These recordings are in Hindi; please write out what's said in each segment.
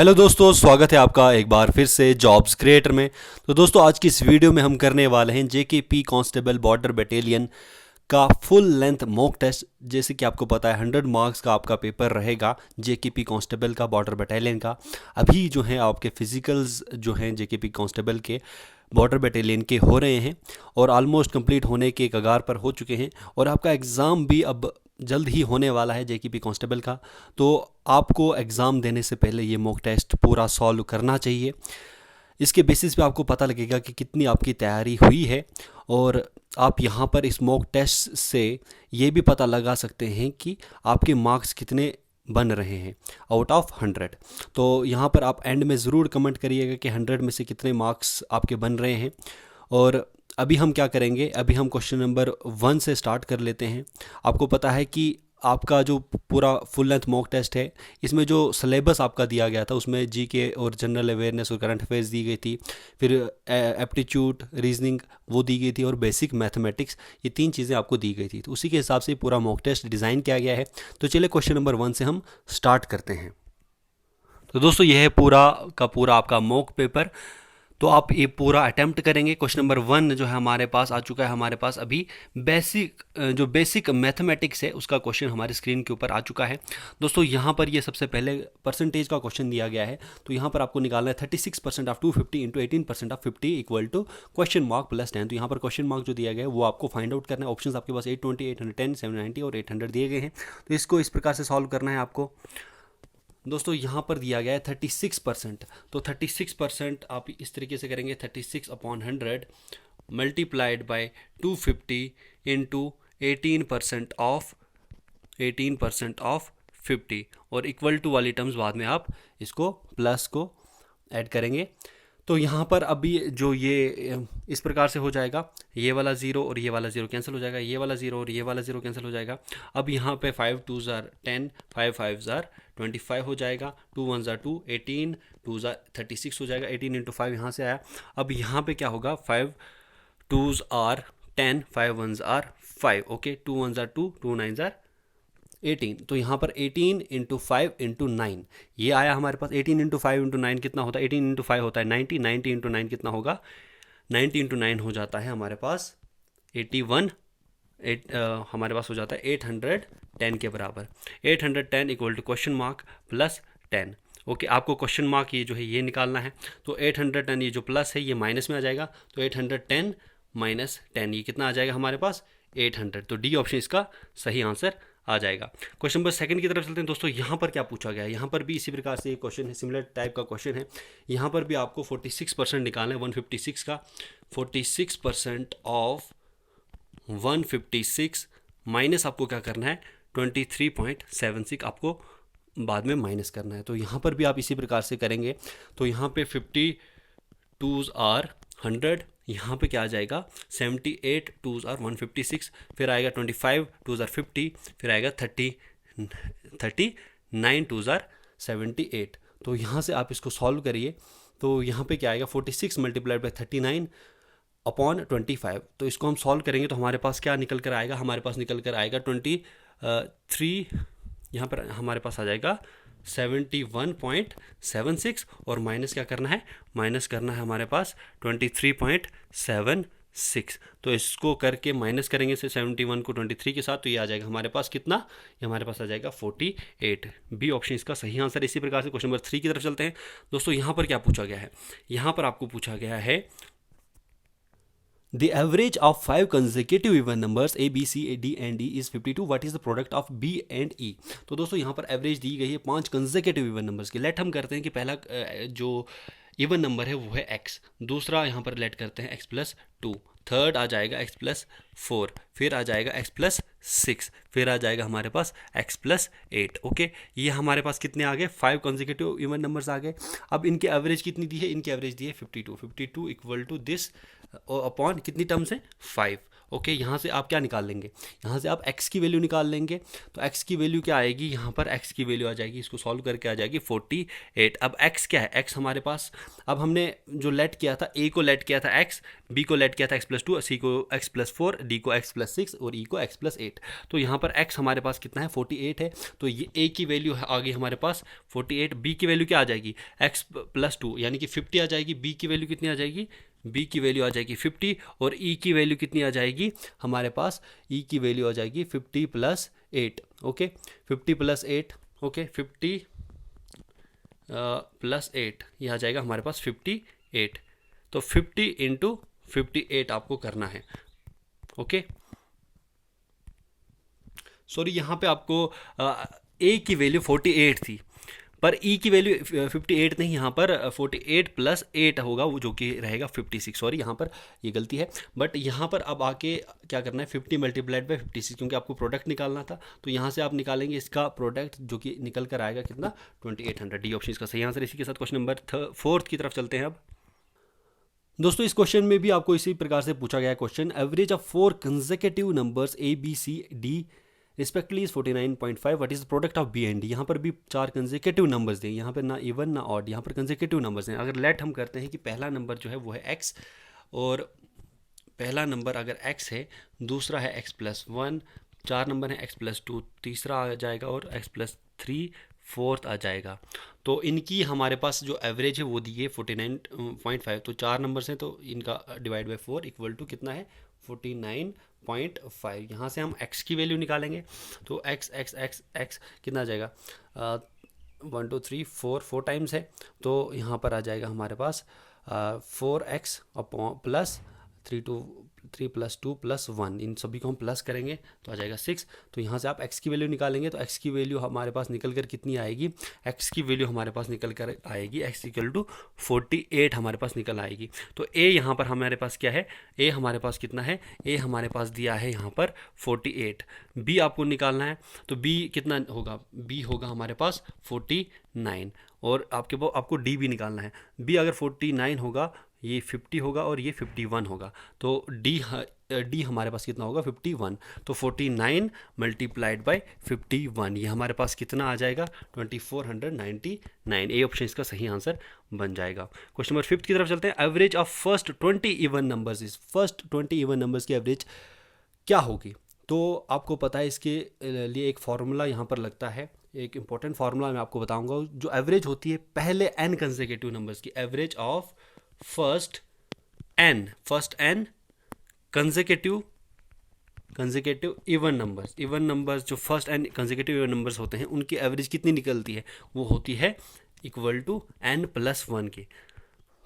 हेलो दोस्तों, स्वागत है आपका एक बार फिर से जॉब्स क्रिएटर में। तो दोस्तों, आज की इस वीडियो में हम करने वाले हैं जेकेपी कांस्टेबल बॉर्डर बटालियन का फुल लेंथ मॉक टेस्ट। जैसे कि आपको पता है 100 मार्क्स का आपका पेपर रहेगा जेकेपी कांस्टेबल का बॉर्डर बटालियन का। अभी जो है आपके फिजिकल्स जो हैं जेकेपी कांस्टेबल के बॉर्डर बटालियन के हो रहे हैं और ऑलमोस्ट कंप्लीट होने के कगार पर हो चुके हैं और आपका एग्ज़ाम भी अब जल्द ही होने वाला है जेकेपी कांस्टेबल का। तो आपको एग्ज़ाम देने से पहले ये मॉक टेस्ट पूरा सॉल्व करना चाहिए। इसके बेसिस पे आपको पता लगेगा कि कितनी आपकी तैयारी हुई है और आप यहाँ पर इस मॉक टेस्ट से ये भी पता लगा सकते हैं कि आपके मार्क्स कितने बन रहे हैं आउट ऑफ 100। तो यहाँ पर आप एंड में ज़रूर कमेंट करिएगा कि 100 में से कितने मार्क्स आपके बन रहे हैं। और अभी हम क्या करेंगे, अभी हम क्वेश्चन नंबर 1 से स्टार्ट कर लेते हैं। आपको पता है कि आपका जो पूरा फुल लेंथ मॉक टेस्ट है, इसमें जो सिलेबस आपका दिया गया था उसमें जीके और जनरल अवेयरनेस और करंट अफेयर्स दी गई थी, फिर एप्टीट्यूड, रीजनिंग वो दी गई थी और बेसिक मैथमेटिक्स, ये 3 चीज़ें आपको दी गई थी। तो उसी के हिसाब से पूरा मॉक टेस्ट डिज़ाइन किया गया है। तो चलिए क्वेश्चन नंबर 1 से हम स्टार्ट करते हैं। तो दोस्तों, यह है पूरा का पूरा आपका मॉक पेपर। तो आप ये पूरा अटेम्प्ट करेंगे। क्वेश्चन नंबर 1 जो है हमारे पास आ चुका है। हमारे पास अभी बेसिक मैथमेटिक्स है उसका क्वेश्चन हमारी स्क्रीन के ऊपर आ चुका है। दोस्तों, यहाँ पर ये सबसे पहले परसेंटेज का क्वेश्चन दिया गया है। तो यहाँ पर आपको निकालना है 36% of 250 into 18% of 50 equal to question mark plus 10। तो यहाँ पर क्वेश्चन मार्क जो दिया गया है वो आपको फाइंड आउट करना है। ऑप्शन आपके पास 820, 810, 790 और 800 दिए गए हैं। तो इसको इस प्रकार से सॉल्व करना है आपको। दोस्तों, यहाँ पर दिया गया है 36%। तो 36% आप इस तरीके से करेंगे, 36/100 मल्टीप्लाइड बाय 250 इंटू 18% ऑफ 50 और इक्वल टू वाली टर्म्स बाद में आप इसको प्लस को ऐड करेंगे। तो यहाँ पर अभी जो ये इस प्रकार से हो जाएगा, ये वाला 0 और ये वाला 0 कैंसिल हो जाएगा, ये वाला 0 और ये वाला 0 कैंसिल हो जाएगा। अब यहाँ पे 5 2s are 10, 5 5s are 25 हो जाएगा, 2 1s are 2, 18 2s are 36 हो जाएगा। 18 इंटू 5 यहाँ से आया। अब यहाँ पे क्या होगा, 5 2s are 10, 5 1s are 5, okay, 2 1s are 2, 2 9s are 18। तो यहाँ पर 18 इंटू 5 इंटू 9 ये आया हमारे पास। 18 इंटू 5 इंटू 9 कितना होता है, 18 इंटू 5 होता है 90, 90 इंटू 9 कितना होगा, 90 इंटू 9 हो जाता है हमारे पास 81, हमारे पास हो जाता है 810 के बराबर। 810 equal to question mark plus 10। Okay, आपको क्वेश्चन मार्क ये जो है ये निकालना है। तो 810 ये जो प्लस है ये माइनस में आ जाएगा। तो 810 माइनस 10 ये कितना आ जाएगा हमारे पास, 800। तो डी ऑप्शन इसका सही आंसर आ जाएगा। क्वेश्चन नंबर 2 की तरफ चलते हैं। दोस्तों, यहाँ पर क्या पूछा गया है, यहाँ पर भी इसी प्रकार से एक क्वेश्चन है, सिमिलर टाइप का क्वेश्चन है। यहाँ पर भी आपको 46% निकालना है 156 का। 46% ऑफ 156 माइनस आपको क्या करना है, 23.76 आपको बाद में माइनस करना है। तो यहाँ पर भी आप इसी प्रकार से करेंगे। तो यहाँ पे 52s are 100, यहाँ पे क्या आ जाएगा, 78 2s are 156, फिर आएगा 25 2s are 50, फिर आएगा 39 2s are 78। तो यहाँ से आप इसको सॉल्व करिए। तो यहाँ पे क्या आएगा, 46 मल्टीप्लाइड बाई 39/25। तो इसको हम सॉल्व करेंगे तो हमारे पास क्या निकल कर आएगा, हमारे पास निकल कर आएगा 23, यहाँ पर हमारे पास आ जाएगा 71.76 और माइनस क्या करना है, माइनस करना है हमारे पास 23.76। तो इसको करके माइनस करेंगे से 71 को 23 के साथ, तो ये आ जाएगा हमारे पास कितना, ये हमारे पास आ जाएगा 48। बी ऑप्शन इसका सही आंसर। इसी प्रकार से क्वेश्चन नंबर 3 की तरफ चलते हैं। दोस्तों, यहाँ पर क्या पूछा गया है, यहाँ पर आपको पूछा गया है The average of 5 consecutive even numbers A, B, C, D and D is 52. What is the product of B and E? तो दोस्तों, यहाँ पर एवरेज दी गई है 5 consecutive even numbers की। लेट हम करते हैं कि पहला जो इवन नंबर है वो है x, दूसरा यहाँ पर लेट करते हैं x प्लस 2, थर्ड आ जाएगा x प्लस 4, फिर आ जाएगा x प्लस 6, फिर आ जाएगा हमारे पास x प्लस 8। ओके, ये हमारे पास कितने आ गए, 5 consecutive इवन नंबर्स आ गए। अब इनकी एवरेज कितनी दी है, इनकी एवरेज दी है 52 इक्वल टू दिस अपॉन कितनी टर्म्स है, 5। ओके, यहाँ से आप क्या निकाल लेंगे, यहाँ से आप x की वैल्यू निकाल लेंगे। तो x की वैल्यू क्या आएगी, यहाँ पर x की वैल्यू आ जाएगी, इसको सॉल्व करके आ जाएगी 48। अब x क्या है, x हमारे पास, अब हमने जो लेट किया था, a को लेट किया था x, b को लेट किया था x+2, c को x+4, d को x+6 और e को x+8। तो यहाँ पर x हमारे पास कितना है, 48 है। तो ये a की वैल्यू आ गई हमारे पास 48, b की वैल्यू क्या आ जाएगी, x+2 यानी कि 50 आ जाएगी, b की वैल्यू कितनी आ जाएगी, b की वैल्यू आ जाएगी 50, और e की वैल्यू कितनी आ जाएगी हमारे पास, e की वैल्यू आ जाएगी 50 + 8। ओके, 50 + 8, ओके 50 + 8, ये आ जाएगा हमारे पास 58। तो 50 × 58 आपको करना है। ओके, सॉरी, यहाँ पे आपको a की वैल्यू 48 थी, पर e की वैल्यू 58 नहीं, यहाँ पर 48 + 8 होगा, वो जो कि रहेगा 56। सॉरी, यहाँ पर ये गलती है, बट यहाँ पर अब आके क्या करना है, 50 × 56, क्योंकि आपको प्रोडक्ट निकालना था। तो यहाँ से आप निकालेंगे इसका प्रोडक्ट, जो कि निकल कर आएगा कितना, 2800। डी ऑप्शन इसका सही आंसर। इसी के साथ क्वेश्चन नंबर 4 की तरफ चलते हैं। अब दोस्तों, इस क्वेश्चन में भी आपको इसी प्रकार से पूछा गया है question, average of 4 consecutive numbers a b c d respectively is 49.5, what is the product of B and D. यहाँ पर भी 4 कंसेक्यूटिव नंबर्स दें, यहाँ पर ना इवन ना ऑड, यहाँ पर कंसेक्यूटिव नंबर्स हैं। अगर लेट हम करते हैं कि पहला नंबर जो है वो है x, और पहला नंबर अगर x है, दूसरा है x+1, 4 नंबर है x+2, तीसरा आ जाएगा, और x+3 फोर्थ आ जाएगा। तो इनकी हमारे पास जो एवरेज है वो दी है 49.5। तो 4 नंबर्स हैं, तो इनका डिवाइड बाय 4 इक्वल टू कितना है, 49.5। यहाँ से हम x की वैल्यू निकालेंगे, तो x x x x कितना आ जाएगा, 1 2 3 4 टाइम्स है, तो यहाँ पर आ जाएगा हमारे पास 4x प्लस 3 + 2 + 1, इन सभी को हम प्लस करेंगे तो आ जाएगा 6। तो यहाँ से आप x की वैल्यू निकालेंगे, तो x की वैल्यू हमारे पास निकल कर कितनी आएगी, x की वैल्यू हमारे पास निकल कर आएगी x = 48 हमारे पास निकल आएगी। तो a यहाँ पर हमारे पास क्या है, a हमारे पास कितना है, a हमारे पास दिया है यहाँ पर 48। b आपको निकालना है, तो b कितना होगा, b होगा हमारे पास 49, और आपको d भी निकालना है। b अगर 49 होगा, ये 50 होगा, और ये 51 होगा, तो d हमारे पास कितना होगा, 51। तो 49 × 51, ये हमारे पास कितना आ जाएगा, 2499। ए ऑप्शन इसका सही आंसर बन जाएगा। क्वेश्चन नंबर 5 की तरफ चलते हैं। Average of first 20 even numbers, इस फर्स्ट 20 इवन नंबर्स की एवरेज क्या होगी। तो आपको पता है, इसके लिए एक फार्मूला यहाँ पर लगता है, एक इंपॉर्टेंट फार्मूला मैं आपको बताऊंगा। जो एवरेज होती है पहले n कंसेक्यूटिव नंबर्स की, average of first n consecutive even numbers, जो first n consecutive even numbers होते हैं, उनकी एवरेज कितनी निकलती है, वो होती है इक्वल टू n + 1 के।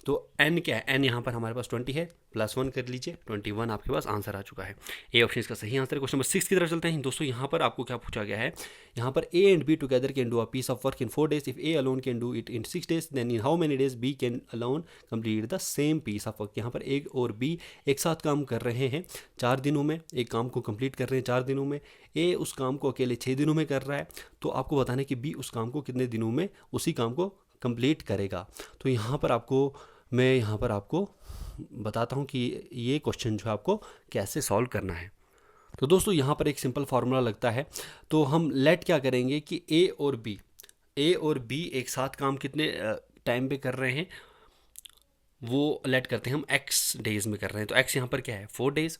तो n क्या है, n यहाँ पर हमारे पास 20 है, +1 कर लीजिए, 21 आपके पास आंसर आ चुका है। ए ऑप्शन इसका सही आंसर है। क्वेश्चन नंबर 6 की तरफ चलते हैं। दोस्तों, यहाँ पर आपको क्या पूछा गया है, यहाँ पर a and b together can do a piece of work in 4 days। If a alone can do it in 6 days, then in how many days b can alone complete the same piece of work। यहाँ पर a और b एक साथ काम कर रहे हैं 4 दिनों में, एक काम को कंप्लीट कर रहे हैं 4 दिनों में। a उस काम को अकेले 6 दिनों में कर रहा है, तो आपको बताना है कि b उस काम को कितने दिनों में उसी काम को कंप्लीट करेगा। तो मैं यहाँ पर आपको बताता हूँ कि ये क्वेश्चन जो है आपको कैसे सॉल्व करना है। तो दोस्तों, यहाँ पर एक सिंपल फार्मूला लगता है। तो हम लेट क्या करेंगे कि a और b एक साथ काम कितने टाइम पे कर रहे हैं, वो लेट करते हैं हम x डेज में कर रहे हैं। तो x यहाँ पर क्या है, 4 days।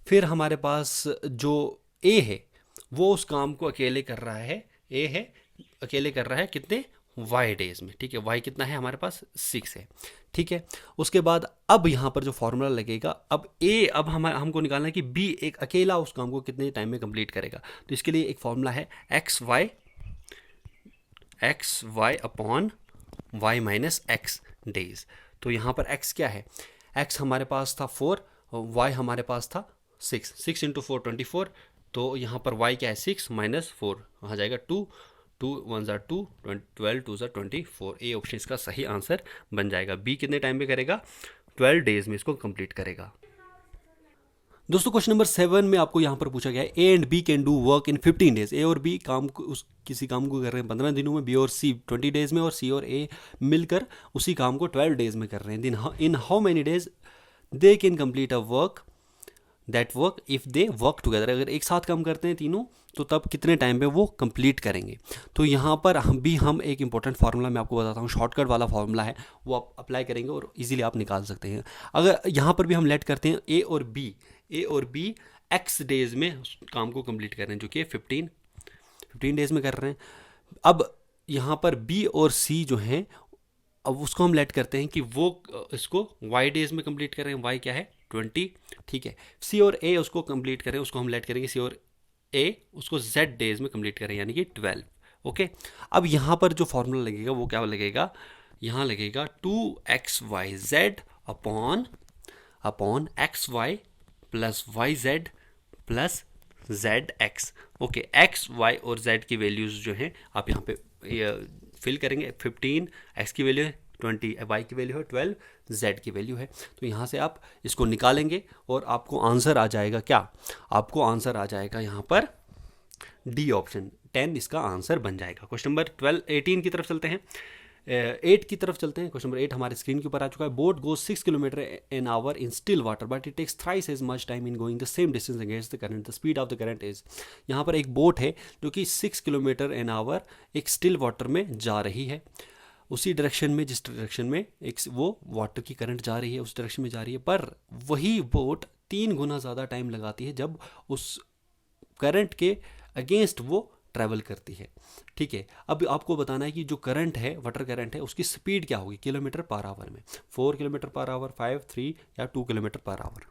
फिर हमारे पास जो a है, वो उस काम को अकेले कर रहा है, अकेले कर रहा है कितने, y डेज में। ठीक है, y कितना है हमारे पास, 6 है। ठीक है, उसके बाद अब यहाँ पर जो फॉर्मूला लगेगा, अब हमको निकालना है कि b एक अकेला उस काम को कितने टाइम में कंप्लीट करेगा। तो इसके लिए एक फॉर्मूला है x y upon y minus x days. तो यहाँ पर x क्या है, x हमारे पास था 4, y हमारे पास था 6 × 4 24। तो यहाँ पर y क्या है, 6 - 4 आ जाएगा 2 1 = 2 12 2 = 24। ए ऑप्शन इसका सही आंसर बन जाएगा। बी कितने टाइम में करेगा, 12 डेज में इसको कंप्लीट करेगा। दोस्तों, क्वेश्चन नंबर 7 में आपको यहाँ पर पूछा गया है, A and B can do work in 15 days। A और बी किसी काम को कर रहे हैं 15 दिनों में, बी और सी 20 days में, और सी और ए मिलकर उसी काम को 12 days में कर रहे हैं। In how many days they can complete a work that work if they work together, अगर एक साथ काम करते हैं तीनों तो तब कितने टाइम पे वो कंप्लीट करेंगे। तो यहाँ पर हम एक इंपॉर्टेंट फार्मूला मैं आपको बताता हूँ, शॉर्टकट वाला फार्मूला है, वो आप अप्लाई करेंगे और इजीली आप निकाल सकते हैं। अगर यहाँ पर भी हम लेट करते हैं ए और बी एक्स डेज में काम को कंप्लीट कर रहे हैं, जो कि 15 डेज में कर रहे हैं। अब यहाँ पर बी और सी जो हैं, अब उसको हम लेट करते हैं कि वो इसको वाई डेज में कंप्लीट कर रहे हैं, वाई क्या है 20, ठीक है। सी और ए उसको कंप्लीट करें, उसको हम लेट करेंगे सी और ए उसको जेड डेज में कंप्लीट करें, यानी कि 12, ओके। अब यहाँ पर जो फॉर्मूला लगेगा वो क्या लगेगा, यहाँ लगेगा 2xyz upon X Y plus Y Z plus Z X, okay. X Y और जेड की वैल्यूज़ जो हैं आप यहाँ पे फिल करेंगे। 15 एक्स की वैल्यू है, 20 वाई की वैल्यू है, 12 जेड की वैल्यू है। तो यहाँ से आप इसको निकालेंगे और आपको आंसर आ जाएगा क्या, आपको आंसर आ जाएगा यहाँ पर डी ऑप्शन 10 इसका आंसर बन जाएगा। क्वेश्चन नंबर 18 की तरफ चलते हैं, 8 की तरफ चलते हैं। क्वेश्चन नंबर 8 हमारे स्क्रीन के ऊपर आ चुका है। Boat goes 6 kilometre an hour in still water but it takes thrice as much time in going the same distance against the current, the speed of the current is. यहाँ पर एक बोट है जो कि 6 किलोमीटर एन आवर एक स्टिल वाटर में जा रही है, उसी डायरेक्शन में जिस डायरेक्शन में एक वो वाटर की करंट जा रही है उस डायरेक्शन में जा रही है, पर वही बोट 3 गुना ज़्यादा टाइम लगाती है जब उस करंट के अगेंस्ट वो ट्रैवल करती है, ठीक है। अब आपको बताना है कि जो करंट है, वाटर करंट है, उसकी स्पीड क्या होगी किलोमीटर पर आवर में, 4 किलोमीटर पर आवर, 5, 3 या 2 किलोमीटर पर आवर।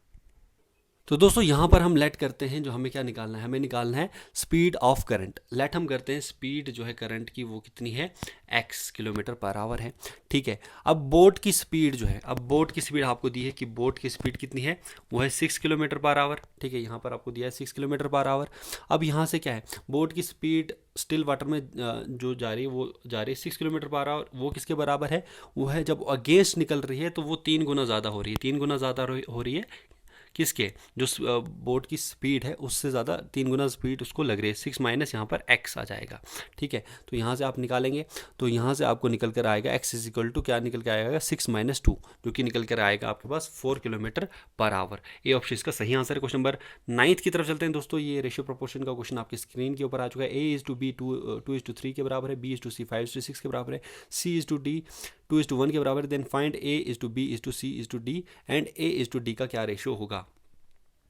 तो दोस्तों यहाँ पर हम लेट करते हैं, जो हमें क्या निकालना है, हमें निकालना है स्पीड ऑफ करंट। लेट हम करते हैं स्पीड जो है करंट की वो कितनी है, x किलोमीटर पर आवर है, ठीक है। अब बोट की स्पीड जो है, अब बोट की स्पीड आपको दी है कि बोट की स्पीड कितनी है, वो है 6 किलोमीटर पर आवर, ठीक है। यहाँ पर आपको दिया है 6 किलोमीटर पर आवर। अब यहाँ से क्या है, बोट की स्पीड स्टिल वाटर में जो जा रही है वो जा रही है 6 किलोमीटर पर आवर, वो किसके बराबर है, वो है जब अगेंस्ट निकल रही है तो वो 3 गुना ज़्यादा हो रही है, 3 गुना ज़्यादा हो रही है किसके, जो बोट की स्पीड है उससे ज़्यादा 3 गुना स्पीड उसको लग रही है। 6 माइनस यहाँ पर x आ जाएगा, ठीक है। तो यहाँ से आप निकालेंगे तो यहाँ से आपको निकल कर आएगा x इज इक्वल टू क्या निकल के आएगा 6 माइनस 2, जो कि निकल कर आएगा आपके पास 4 किलोमीटर पर आवर। ये ऑप्शन इसका सही आंसर है। क्वेश्चन नंबर 9 की तरफ चलते हैं दोस्तों। ये रेशियो प्रोपोर्शन का क्वेश्चन आपकी स्क्रीन के ऊपर आ चुका है। A/B 2:3 के बराबर है, B/C 5:6 के बराबर है, C/D 2:1 के बराबर है। Then find A/B/C/D and A/D का क्या रेशियो होगा।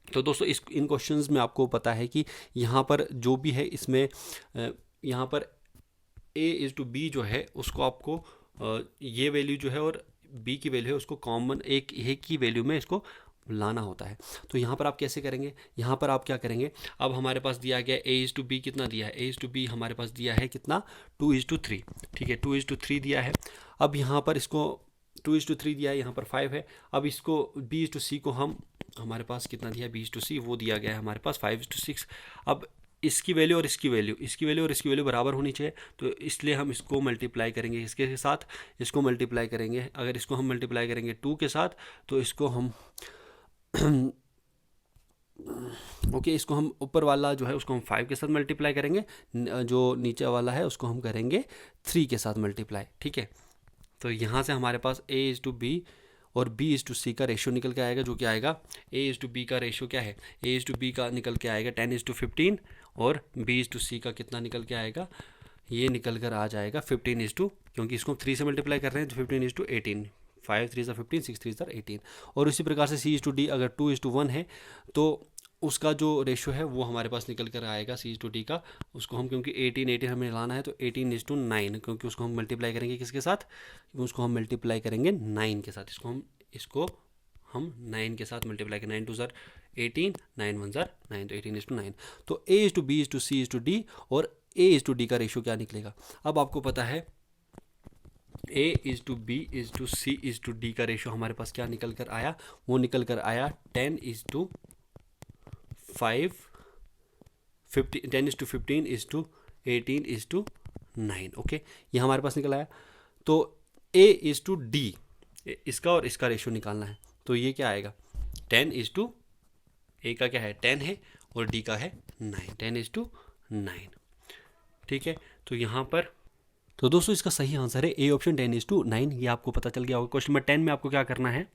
तो दोस्तों इन क्वेश्चंस में आपको पता है कि यहाँ पर जो भी है इसमें यहाँ पर A/B जो है उसको आपको ये वैल्यू जो है और B की वैल्यू है उसको कॉमन एक ही वैल्यू में इसको लाना होता है। तो यहाँ पर आप कैसे करेंगे, यहाँ पर आप क्या करेंगे, अब हमारे पास दिया गया A/B कितना दिया है, A/B हमारे पास दिया है कितना 2:3, ठीक है 2:3 दिया है। अब यहाँ पर इसको 2:3 दिया है, यहाँ पर 5 है। अब इसको B/C को हमारे पास कितना दिया है B/C, वो दिया गया है हमारे पास 5:6। अब इसकी वैल्यू और इसकी वैल्यू बराबर होनी चाहिए, तो इसलिए हम इसको मल्टीप्लाई करेंगे इसके साथ, इसको मल्टीप्लाई करेंगे। अगर इसको हम मल्टीप्लाई करेंगे 2 के साथ तो इसको हम ओके इसको हम ऊपर वाला जो है उसको हम 5 के साथ मल्टीप्लाई करेंगे, जो नीचे वाला है उसको हम करेंगे 3 के साथ मल्टीप्लाई, ठीक है। तो यहाँ से हमारे पास A/B और B/C का रेशियो निकल के आएगा, जो कि आएगा A/B का रेशियो क्या है, A/B का निकल के आएगा 10:15 और B/C का कितना निकल के आएगा, ये निकल कर आ जाएगा 15:, क्योंकि इसको 3 से मल्टीप्लाई कर रहे हैं तो 15:18, 5 3 15, 6 3 18। और उसी प्रकार से C/D अगर 2:1 है तो उसका जो रेशियो है वो हमारे पास निकल कर आएगा C/D का, उसको हम क्योंकि 18 हमें लाना है तो 18:9, क्योंकि उसको हम मल्टीप्लाई करेंगे किसके साथ, उसको हम मल्टीप्लाई करेंगे 9 के साथ, इसको हम 9 के साथ मल्टीप्लाई करें, 9 2 18, 9 1 9, तो 18:9। तो A/B/C/D और A/D का रेशियो क्या निकलेगा। अब आपको पता है A/B/C/D का रेशियो हमारे पास क्या निकल कर आया, वो निकल कर आया 10:5 10:15:18:9, ओके ये हमारे पास निकल आया। तो A/D इसका और इसका रेशियो निकालना है, तो ये क्या आएगा 10:, A का क्या है 10 है और D का है 9, 10:9, ठीक है। तो यहाँ पर तो दोस्तों इसका सही आंसर है ए ऑप्शन 10:9, ये आपको पता चल गया होगा। क्वेश्चन नंबर 10 में आपको क्या करना है,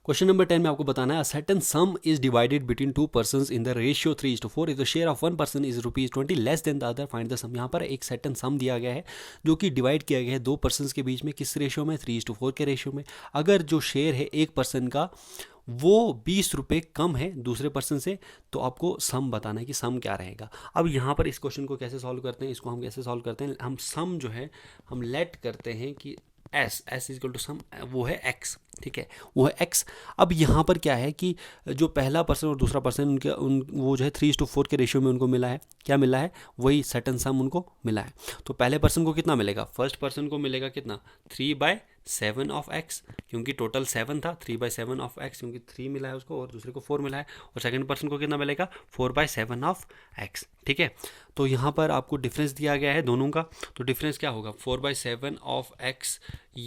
क्वेश्चन नंबर 10 में आपको बताना है, a certain sum is divided between two persons in the ratio 3:4 if the share of one person is ₹20 less than the other, find the sum. यहाँ पर एक सर्टेन सम दिया गया है जो कि डिवाइड किया गया है दो पर्सन्स के बीच में, किस रेशियो में, 3:4 के रेशियो में। अगर जो शेयर है एक पर्सन का वो ₹20 कम है दूसरे पर्सन से, तो आपको सम बताना है कि सम क्या रहेगा। अब यहाँ पर इस क्वेश्चन को कैसे सॉल्व करते हैं, इसको हम कैसे सॉल्व करते हैं, हम सम जो है हम लेट करते हैं कि एस इक्वल टू सम, वो है एक्स, ठीक है, वो है एक्स। अब यहाँ पर क्या है कि जो पहला पर्सन और दूसरा पर्सन उनके वो जो है 3:4 के रेशियो में उनको मिला है, क्या मिला है, वही सर्टेन सम उनको मिला है। तो पहले पर्सन को कितना मिलेगा, फर्स्ट पर्सन को मिलेगा कितना, 3/7 ऑफ एक्स, क्योंकि टोटल 7 था, 3/7 ऑफ एक्स, क्योंकि 3 मिला है उसको और दूसरे को 4 मिला है। और सेकंड पर्सन को कितना मिलेगा, 4/7 ऑफ एक्स, ठीक है। तो यहाँ पर आपको डिफरेंस दिया गया है दोनों का, तो डिफरेंस क्या होगा, 4/7 of x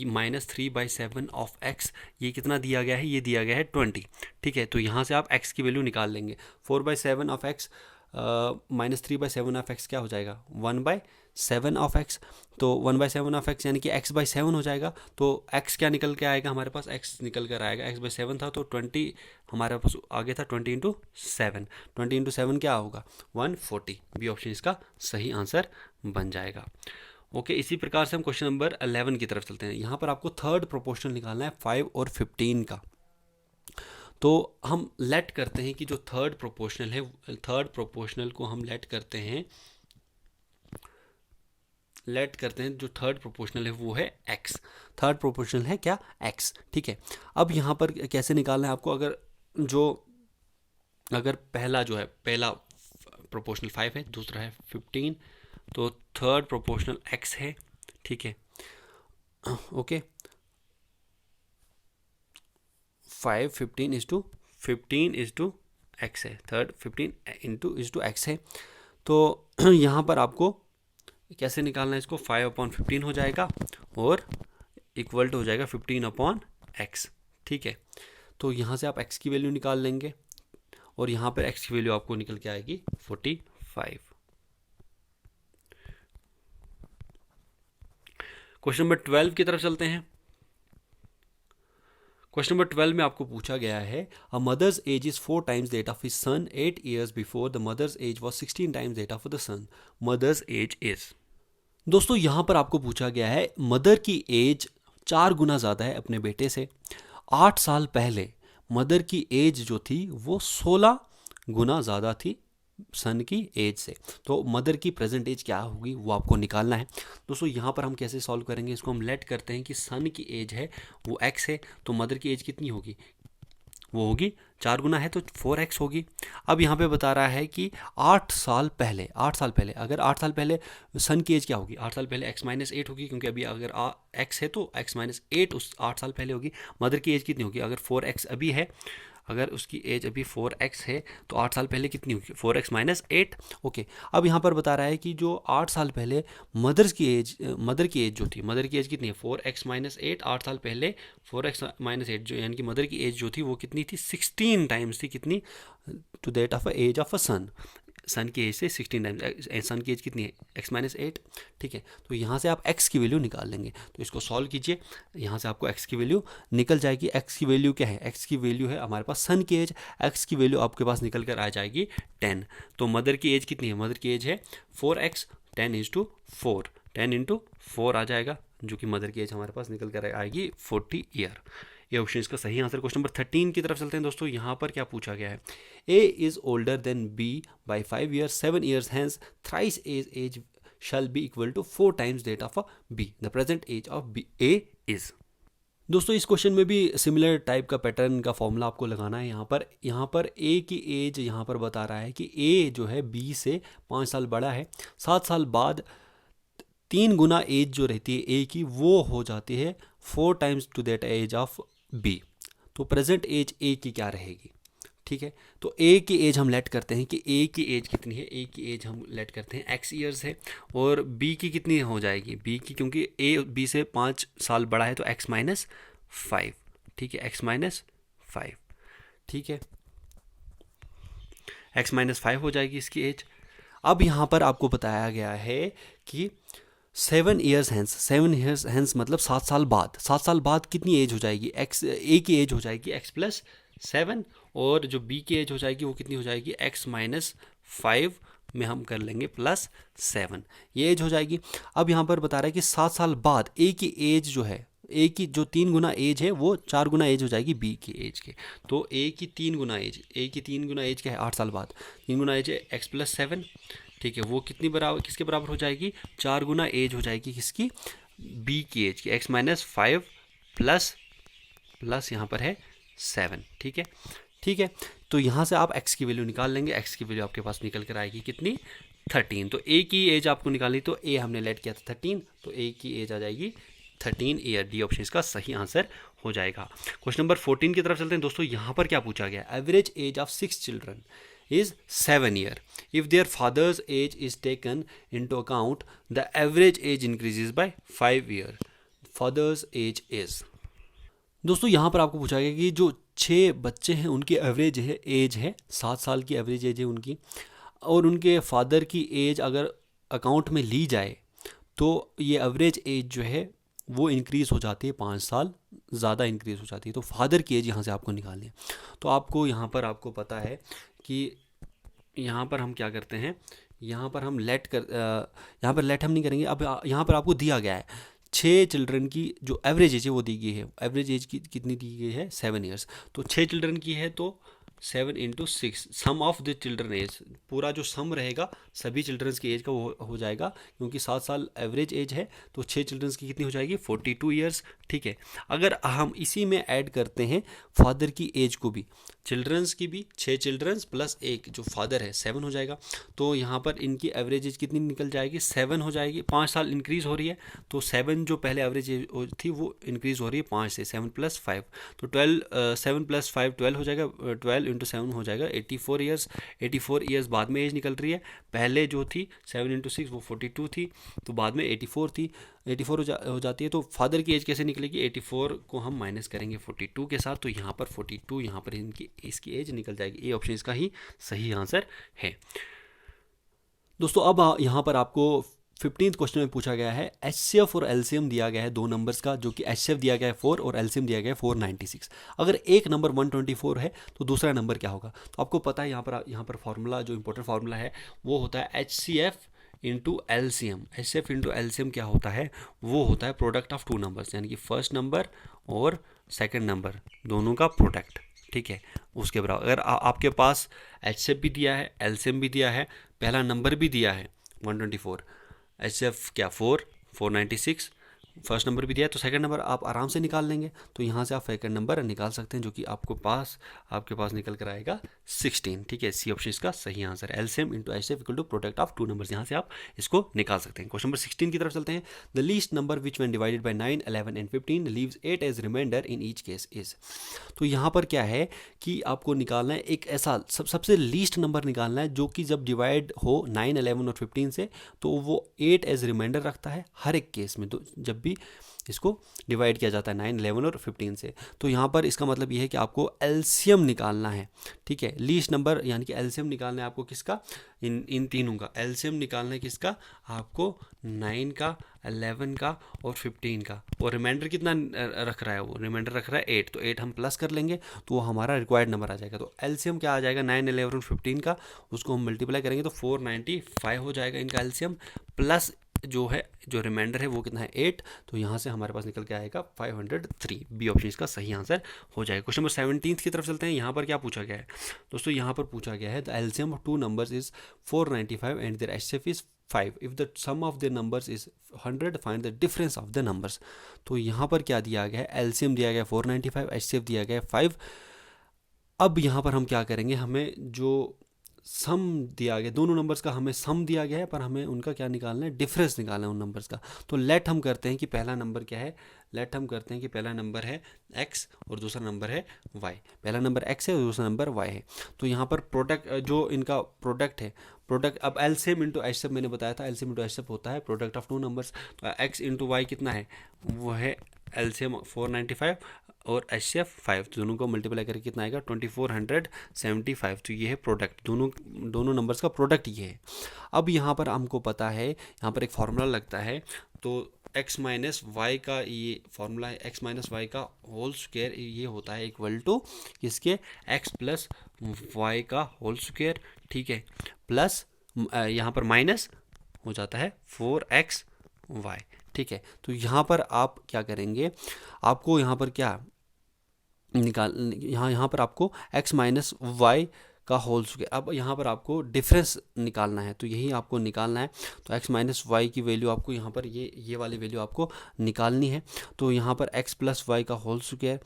minus 3/7 of x, ये कितना दिया गया है, ये दिया गया है 20, ठीक है। तो यहाँ से आप x की वैल्यू निकाल लेंगे, 4/7 of x minus 3/7 of x क्या हो जाएगा, 1/7 ऑफ एक्स। तो 1/7 ऑफ एक्स यानी कि x/7 हो जाएगा। तो x क्या निकल के आएगा हमारे पास, x निकल कर आएगा, x/7 था तो 20 हमारे पास आगे था, 20 × 7, 20 × 7 क्या होगा, 140। बी ऑप्शन इसका सही आंसर बन जाएगा। ओके, इसी प्रकार से हम क्वेश्चन नंबर 11 की तरफ चलते हैं। यहाँ पर आपको थर्ड प्रोपोर्शनल निकालना है 5 और 15 का। तो हम लेट करते हैं कि जो थर्ड प्रोपोर्शनल है, थर्ड प्रोपोर्शनल को हम लेट करते हैं जो थर्ड प्रोपोर्शनल है वो है x, थर्ड प्रोपोर्शनल है क्या, x, ठीक है। अब यहाँ पर कैसे निकालना है आपको, अगर पहला जो है, पहला प्रोपोर्शनल 5 है, दूसरा है 15, तो थर्ड प्रोपोर्शनल x है, ठीक है, ओके। 5 15 इज टू x है, थर्ड 15 इज टू x है। तो यहाँ पर आपको कैसे निकालना है इसको, 5/15 हो जाएगा और इक्वल टू हो जाएगा 15/x, ठीक है। तो यहाँ से आप x की वैल्यू निकाल लेंगे और यहाँ पर x की वैल्यू आपको निकल के आएगी 45। क्वेश्चन नंबर 12 की तरफ चलते हैं। क्वेश्चन नंबर 12 में आपको पूछा गया है, a mother's age is 4 times that of his son 8 years before the mother's age was 16 times that of the son, mother's age is. दोस्तों यहाँ पर आपको पूछा गया है मदर की एज 4 गुना ज़्यादा है अपने बेटे से। 8 साल पहले मदर की एज जो थी वो 16 गुना ज़्यादा थी सन की एज से। तो मदर की प्रेजेंट एज क्या होगी वो आपको निकालना है। दोस्तों यहाँ पर हम कैसे सॉल्व करेंगे, इसको हम लेट करते हैं कि सन की एज है वो x है, तो मदर की एज कितनी होगी, वो होगी 4 गुना है तो 4x होगी। अब यहाँ पे बता रहा है कि 8 साल पहले, अगर 8 साल पहले सन की एज क्या होगी, 8 साल पहले x-8 होगी, क्योंकि अभी अगर x है तो x-8 उस 8 साल पहले होगी। मदर की एज कितनी होगी, अगर 4x अभी है, अगर उसकी एज अभी 4x है तो 8 साल पहले कितनी होगी, 4x-8, ओके। अब यहाँ पर बता रहा है कि जो 8 साल पहले मदर की एज जो थी, मदर की एज कितनी है, 4x-8, 8 साल पहले 4x-8 जो यानी कि मदर की एज जो थी वो कितनी थी, 16 टाइम्स थी, कितनी, to that of age of a son, son की एज से 16 टाइम्स, सन की एज कितनी है, x-8, ठीक है। तो यहाँ से आप x की वैल्यू निकाल लेंगे, तो इसको सॉल्व कीजिए, यहाँ से आपको x की वैल्यू निकल जाएगी। x की वैल्यू क्या है, x की वैल्यू है हमारे पास सन की एज, x की वैल्यू आपके पास निकल कर आ जाएगी 10। तो मदर की एज कितनी है, मदर की एज है 4x, 10 × 4, 10 × 4 आ जाएगा, जो कि मदर की एज हमारे पास निकल कर आएगी 40 ईयर। ये ऑप्शन इसका सही आंसर। क्वेश्चन नंबर 13 की तरफ चलते हैं दोस्तों। यहाँ पर क्या पूछा गया है, A is older than B by 5 years, 7 years hence thrice age shall be equal to 4 times that of a B. The present age of A is। दोस्तों इस क्वेश्चन में भी सिमिलर टाइप का पैटर्न का फॉर्मूला आपको लगाना है। यहाँ पर A की एज यहाँ पर बता रहा है कि A जो है B से 5 साल बड़ा है। 7 साल बाद 3 गुना एज जो रहती है A की वो हो जाती है 4 times to that age of B। तो प्रेजेंट एज A की क्या रहेगी, ठीक है। तो A की एज हम लेट करते हैं कि A की एज कितनी है, A की एज हम लेट करते हैं x ईयर्स है, और B की कितनी हो जाएगी, B की, क्योंकि A B से 5 साल बड़ा है तो x-5, ठीक है, x-5, ठीक है, x-5 हो जाएगी इसकी एज। अब यहाँ पर आपको बताया गया है कि 7 ईयर्स हैंस, 7 ईयर्स हैंस मतलब 7 साल बाद, 7 साल बाद कितनी एज हो जाएगी, एक्स ए की एज हो जाएगी x+7, और जो बी की एज हो जाएगी वो कितनी हो जाएगी x-5 में हम कर लेंगे +7, ये एज हो जाएगी। अब यहाँ पर बता रहा है कि 7 साल बाद ए की एज जो है, ए की जो 3 गुना एज है वो 4 गुना एज हो जाएगी बी की एज के। तो ए की 3 गुना एज, ए की 3 गुना एज क्या है 8 साल बाद, 3 गुना एज है x+7, ठीक है, वो कितनी बराबर, किसके बराबर हो जाएगी, 4 गुना एज हो जाएगी किसकी, बी की एज की, x-5 प्लस यहाँ पर है 7, ठीक है, ठीक है। तो यहाँ से आप x की वैल्यू निकाल लेंगे, x की वैल्यू आपके पास निकल कर आएगी कितनी, 13। तो a की एज आपको निकालनी, तो a हमने लेट किया था 13, तो a की एज आ जाएगी 13 ईयर। डी ऑप्शन इसका सही आंसर हो जाएगा। क्वेश्चन नंबर 14 की तरफ चलते हैं दोस्तों। यहाँ पर क्या पूछा गया, average age of 6 children is 7 year. If their father's age is taken into account, the average age increases by 5 year. Father's age is, दोस्तों यहाँ पर आपको पूछा गया कि जो 6 बच्चे हैं उनकी एवरेज है एज है 7 साल की एवरेज एज है उनकी, और उनके फादर की एज अगर अकाउंट में ली जाए तो ये एवरेज एज जो है वो इंक्रीज़ हो जाती है, 5 साल ज़्यादा इंक्रीज़ हो जाती है। तो फादर की एज यहाँ से आपको निकालनी है। तो आपको यहाँ पर आपको पता है कि यहाँ पर हम क्या करते हैं, यहाँ पर हम यहाँ पर लेट हम नहीं करेंगे। अब यहाँ पर आपको दिया गया है 6 चिल्ड्रन की जो एवरेज एज है वो दी गई है, एवरेज एज की कितनी दी गई है 7 ईयर्स। तो 6 चिल्ड्रन की है तो 7 × 6 सम ऑफ द चिल्ड्रन एज, पूरा जो सम रहेगा सभी चिल्ड्रंस की एज का वो हो जाएगा, क्योंकि 7 साल एवरेज एज है तो 6 चिल्ड्रंस की कितनी हो जाएगी 42 ईयर्स, ठीक है। अगर हम इसी में ऐड करते हैं फादर की एज को भी, चिल्ड्रंस की भी, 6 चिल्ड्रंस प्लस एक जो फादर है 7 हो जाएगा। तो यहाँ पर इनकी एवरेज एज कितनी निकल जाएगी 7 हो जाएगी, 5 साल इंक्रीज़ हो रही है। तो 7 जो पहले एवरेज एज थी वो इंक्रीज़ हो रही है 5 से, 7 + 5, तो 7 + 5 12 हो जाएगा, 12 × 7 हो जाएगा 84 ईयर्स। 84 ईयर्स बाद में एज निकल रही है, पहले जो थी 7 × 6 वो 42 थी, तो बाद में 84 थी, 84 हो जाती है। तो फादर की एज कैसे निकलेगी, 84 को हम माइनस करेंगे 42 के साथ, तो यहाँ पर 42, यहाँ पर इसकी एज निकल जाएगी। ए ऑप्शन इसका ही सही आंसर है दोस्तों। अब यहाँ पर आपको 15th क्वेश्चन में पूछा गया है एचसीएफ और एलसीएम दिया गया है 2 नंबर्स का, जो कि एचसीएफ दिया गया है 4 और एलसीएम दिया गया है 496। अगर एक नंबर 124 है तो दूसरा नंबर क्या होगा। तो आपको पता है यहाँ पर फॉर्मूला, जो इंपॉर्टेंट फार्मूला है वो होता है एचसीएफ × एलसीएम। एचसीएफ × एलसीएम क्या होता है, वो होता है प्रोडक्ट ऑफ 2 नंबर्स, यानी कि फर्स्ट नंबर और सेकेंड नंबर दोनों का प्रोडक्ट, ठीक है, उसके बराबर। अगर आपके पास एचसीएफ भी दिया है, एलसीएम भी दिया है, पहला नंबर भी दिया है 124, एचसीएफ क्या 496, फर्स्ट नंबर भी दिया है, तो सेकंड नंबर आप आराम से निकाल लेंगे। तो यहाँ से आप सेकंड नंबर निकाल सकते हैं, जो कि आपके पास निकल कर आएगा 16, ठीक है। सी ऑप्शन इसका सही आंसर है। LCM × HCF = product of 2 numbers, यहाँ से आप इसको निकाल सकते हैं। क्वेश्चन नंबर 16 की तरफ चलते हैं। The least number which when divided by 9, 11 and 15 leaves 8 as remainder in each case is. तो यहाँ पर क्या है कि आपको निकालना है एक ऐसा सबसे लीस्ट नंबर निकालना है जो कि जब डिवाइड हो 9, 11 और 15 से तो वो 8 एज रिमाइंडर रखता है हर एक केस में, तो जब भी इसको डिवाइड किया जाता है 9, 11 और 15 से। तो यहाँ पर इसका मतलब ये है कि आपको एलसीएम निकालना है, ठीक है। लीस्ट नंबर यानी कि एलसीएम निकालना है आपको किसका, इन तीनों का एलसीएम निकालना है किसका, आपको 9 का, 11 का और 15 का। और रिमाइंडर कितना रख रहा है, वो रिमाइंडर रख रहा है 8, तो 8 हम प्लस कर लेंगे तो वो हमारा रिक्वायर्ड नंबर आ जाएगा। तो एलसीएम क्या आ जाएगा 9, 11 और 15 का, उसको हम मल्टीप्लाई करेंगे तो 495 हो जाएगा इनका एलसीएम, प्लस जो रिमाइंडर है वो कितना है 8, तो यहाँ से हमारे पास निकल के आएगा 503। बी ऑप्शन इसका सही आंसर हो जाएगा। क्वेश्चन नंबर 17 की तरफ चलते हैं। यहाँ पर क्या पूछा गया है दोस्तों, यहाँ पर पूछा गया है the LCM of 2 numbers is 495 and their HCF is 5 if the sum of their numbers is 100 find the difference of the numbers. तो यहाँ पर क्या दिया गया है, एलसीएम दिया गया 495, एचसीएफ दिया गया 5। अब यहाँ पर हम क्या करेंगे, हमें जो सम दिया गया दोनों नंबर्स का, हमें सम दिया गया है पर हमें उनका क्या निकालना है, डिफरेंस निकालना है उन नंबर्स का। तो लेट हम करते हैं कि पहला नंबर क्या है, लेट हम करते हैं कि पहला नंबर है x और दूसरा नंबर है y। पहला नंबर x है और दूसरा नंबर y है। तो यहाँ पर प्रोडक्ट, जो इनका प्रोडक्ट है, प्रोडक्ट अब एलसीएम × एचसीएफ मैंने बताया था, एलसीएम × एचसीएफ होता है प्रोडक्ट ऑफ 2 नंबर्स। तो x × y कितना है, वो है एलसीएम 495 और HCF 5, तो दोनों को मल्टीप्लाई करके कितना आएगा 2475। तो ये है प्रोडक्ट, दोनों नंबर्स का प्रोडक्ट ये है। अब यहाँ पर हमको पता है, यहाँ पर एक फार्मूला लगता है, तो x माइनस वाई का ये फार्मूला है, x माइनस वाई का होल स्क्वायर ये होता है इक्वल टू किसके, x प्लस वाई का होल स्क्वायर, ठीक है, प्लस यहाँ पर माइनस हो जाता है 4xy, ठीक है। तो यहाँ पर आप क्या करेंगे, आपको यहाँ पर क्या यहाँ पर आपको x माइनस वाई का होल स्क्वायर, अब यहाँ पर आपको डिफरेंस निकालना है, तो यही आपको निकालना है। तो x माइनस वाई की वैल्यू आपको यहाँ पर ये वाली वैल्यू आपको निकालनी है। तो यहाँ पर x प्लस वाई का whole square,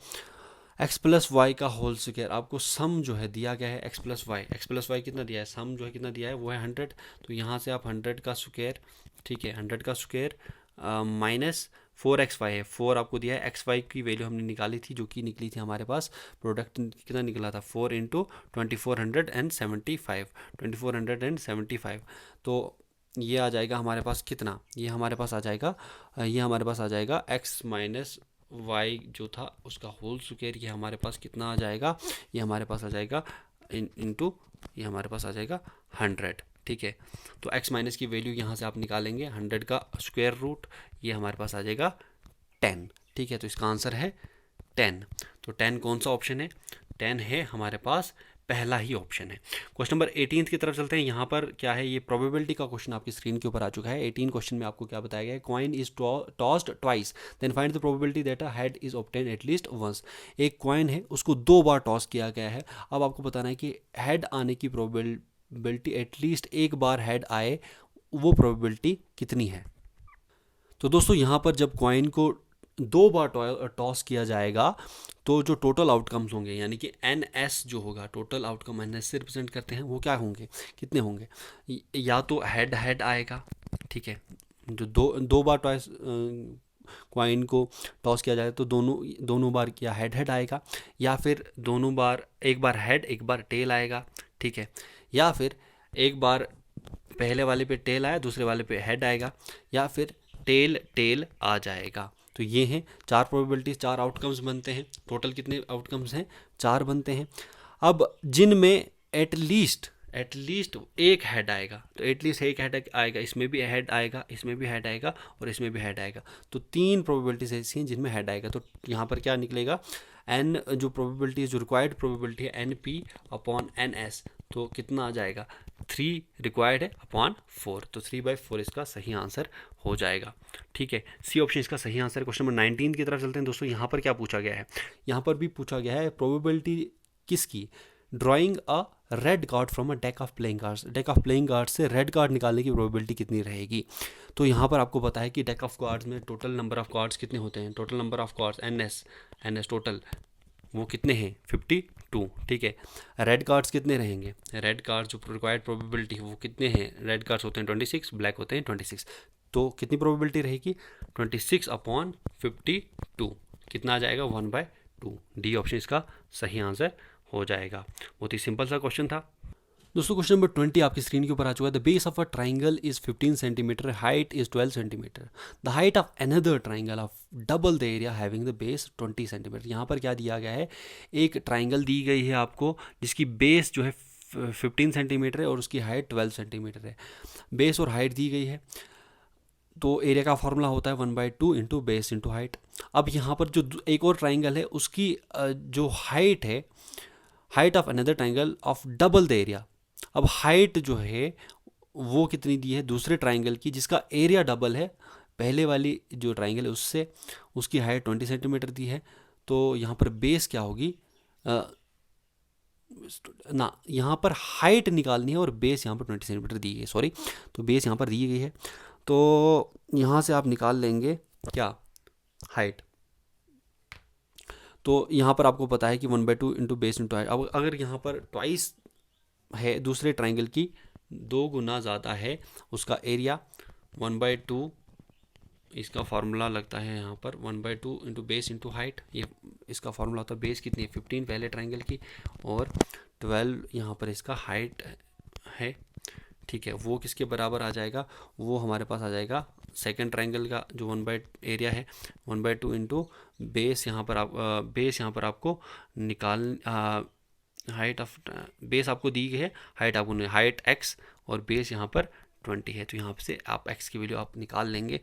x plus Y का होल स्क्वायर, आपको सम जो है दिया गया है x प्लस वाई कितना दिया है, सम जो है कितना दिया है वो है 100। तो यहाँ से आप 100 का स्क्वायर, ठीक है, 100 का स्क्वायर माइनस 4xy है, 4 आपको दिया है, xy की वैल्यू हमने निकाली थी, जो कि निकली थी हमारे पास, प्रोडक्ट कितना निकला था 4 इंटू 2475, तो ये आ जाएगा हमारे पास कितना, ये हमारे पास आ जाएगा x माइनस वाई जो था उसका होल स्क्वायर, ये हमारे पास कितना आ जाएगा, ये हमारे पास आ जाएगा इंटू ये हमारे पास आ जाएगा 100, ठीक है। तो x माइनस की वैल्यू यहाँ से आप निकालेंगे 100 का स्क्वायर रूट, ये हमारे पास आ जाएगा 10, ठीक है। तो इसका आंसर है 10। तो 10 कौन सा ऑप्शन है, 10 है हमारे पास पहला ही ऑप्शन है। क्वेश्चन नंबर 18 की तरफ चलते हैं। यहाँ पर क्या है, ये प्रोबेबिलिटी का क्वेश्चन आपकी स्क्रीन के ऊपर आ चुका है। 18 क्वेश्चन में आपको क्या बताया गया है, coin is tossed twice then find the probability that a head is obtain at least once. एक कॉइन है, उसको 2 बार टॉस किया गया है। अब आपको बताना है कि हेड आने की प्रोबेबिलिटी, एटलीस्ट एक बार हेड आए, वो प्रोबेबिलिटी कितनी है। तो दोस्तों यहाँ पर जब कॉइन को 2 बार टॉस किया जाएगा तो जो टोटल आउटकम्स होंगे, यानी कि NS जो होगा, टोटल आउटकम NS से रिप्रेजेंट करते हैं, वो क्या होंगे, कितने होंगे, या तो हेड आएगा, ठीक है, जो दो बार टॉस कॉइन को टॉस किया जाए तो दोनों बार क्या हेड आएगा, या फिर दोनों बार, एक बार हेड एक बार टेल आएगा, ठीक है, या फिर एक बार पहले वाले पे टेल आया दूसरे वाले पे हेड आएगा, या फिर टेल आ जाएगा। तो ये हैं 4 प्रोबेबिलिटीज, 4 आउटकम्स बनते हैं। टोटल कितने आउटकम्स हैं, 4 बनते हैं। अब जिनमें एटलीस्ट एक हेड आएगा, तो एटलीस्ट एक हेड आएगा, इसमें भी हेड आएगा, इसमें भी हेड आएगा और इसमें भी हेड आएगा। तो 3 प्रोबेबिलिटीज ऐसी हैं जिनमें हेड आएगा। तो यहाँ पर क्या निकलेगा, n जो प्रोबेबिलिटी है, जो रिक्वायर्ड प्रोबेबिलिटी है NP अपॉन NS, तो कितना आ जाएगा, 3 रिक्वायर्ड है अपॉन 4, तो 3/4 इसका सही आंसर हो जाएगा, ठीक है। सी ऑप्शन इसका सही आंसर है। क्वेश्चन नंबर 19 की तरफ चलते हैं दोस्तों। यहाँ पर क्या पूछा गया है, यहाँ पर भी पूछा गया है प्रोबेबिलिटी किसकी, drawing a red card from a deck of playing cards. Deck of playing card से रेड कार्ड निकालने की प्रोबेबिलिटी कितनी रहेगी। तो यहाँ पर आपको पता है कि डेक ऑफ कार्ड्स में टोटल नंबर ऑफ कार्ड्स कितने होते हैं, total number of cards NS total वो कितने हैं, 52, ठीक है। रेड कार्ड्स कितने रहेंगे, रेड कार्ड्स जो रिक्वायर्ड प्रोबेबिलिटी है वो कितने हैं, रेड कार्ड्स होते हैं 26, ब्लैक होते हैं 26, तो कितनी प्रोबेबिलिटी रहेगी, 26 अपॉन 52, कितना आ जाएगा, 1/2। डी ऑप्शन इसका सही आंसर हो जाएगा। बहुत ही सिंपल सा क्वेश्चन था दोस्तों। क्वेश्चन नंबर 20 आपकी स्क्रीन के ऊपर आ चुका है। The base of a triangle is 15 centimetre, height is 12 centimetre. The height of another triangle of double the area having the base 20 centimetre. यहाँ पर क्या दिया गया है, एक ट्राइंगल दी गई है आपको जिसकी बेस जो है 15 सेंटीमीटर है और उसकी हाइट 12 सेंटीमीटर है। बेस और हाइट दी गई है, तो एरिया का फॉर्मूला होता है 1/2 इंटू बेस इंटू हाइट। अब यहाँ पर जो एक और ट्राइंगल है उसकी जो हाइट है, height of another triangle of double the area. अब हाइट जो है वो कितनी दी है दूसरे ट्राइंगल की, जिसका एरिया डबल है पहले वाली जो ट्राइंगल है उससे, उसकी हाइट 20 सेंटीमीटर दी है। तो यहाँ पर बेस क्या होगी ना, यहाँ पर हाइट निकालनी है और बेस यहाँ पर 20 सेंटीमीटर दी गई है, सॉरी, तो बेस यहाँ पर दी गई है, तो यहाँ से आप निकाल लेंगे क्या, हाइट। तो यहाँ पर आपको पता है कि 1/2 इंटू बेस इंटू हाइट। अब अगर यहाँ पर ट्वाइस है, दूसरे ट्राइंगल की 2 गुना ज़्यादा है उसका एरिया, 1/2 इसका फार्मूला लगता है यहाँ पर 1/2 इंटू बेस इंटू हाइट। ये इसका फार्मूला होता है, बेस कितनी है 15 पहले ट्राइंगल की और 12 यहाँ पर इसका हाइट है, ठीक है। वो किसके बराबर आ जाएगा, वो हमारे पास आ जाएगा सेकंड ट्रायंगल का जो एरिया है 1/2 इंटू बेस, यहाँ पर आप बेस यहाँ पर आपको निकाल हाइट ऑफ बेस आपको दी गई है, हाइट आपको हाइट x और बेस यहाँ पर 20 है, तो यहाँ से आप x की वैल्यू आप निकाल लेंगे।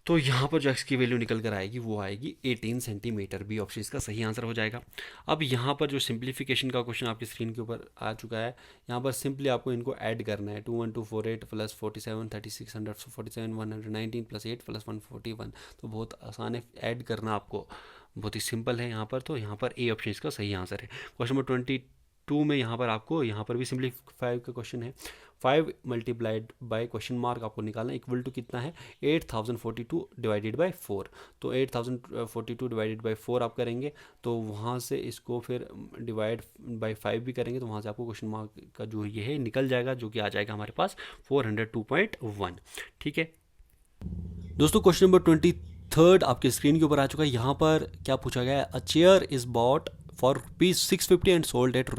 तो यहाँ पर जो x की वैल्यू निकल कर आएगी वो आएगी 18 सेंटीमीटर। बी ऑप्शन इसका सही आंसर हो जाएगा। अब यहाँ पर जो सिंप्लीफिकेशन का क्वेश्चन आपकी स्क्रीन के ऊपर आ चुका है, यहाँ पर सिंपली आपको इनको ऐड करना है। 21248 प्लस 47 3647 119 प्लस 8 प्लस 141, तो बहुत आसान है ऐड करना, आपको बहुत ही सिंपल है यहाँ पर। तो यहाँ पर ए ऑप्शन इसका सही आंसर है। क्वेश्चन नंबर 22 में यहाँ पर आपको यहाँ पर भी सिंपलीफाई का क्वेश्चन है। 5 मल्टीप्लाइड बाय क्वेश्चन मार्क आपको निकालना इक्वल टू कितना है 8042 डिवाइडेड बाय 4। तो 8042 डिवाइडेड बाय 4 आप करेंगे, तो वहाँ से इसको फिर डिवाइड बाय 5 भी करेंगे, तो वहाँ से आपको क्वेश्चन मार्क का जो ये है निकल जाएगा, जो कि आ जाएगा हमारे पास 402.1। ठीक है दोस्तों, क्वेश्चन नंबर 23 आपके स्क्रीन के ऊपर आ चुका है। यहाँ पर क्या पूछा गया है, a chair is bought for rupees 650 and sold at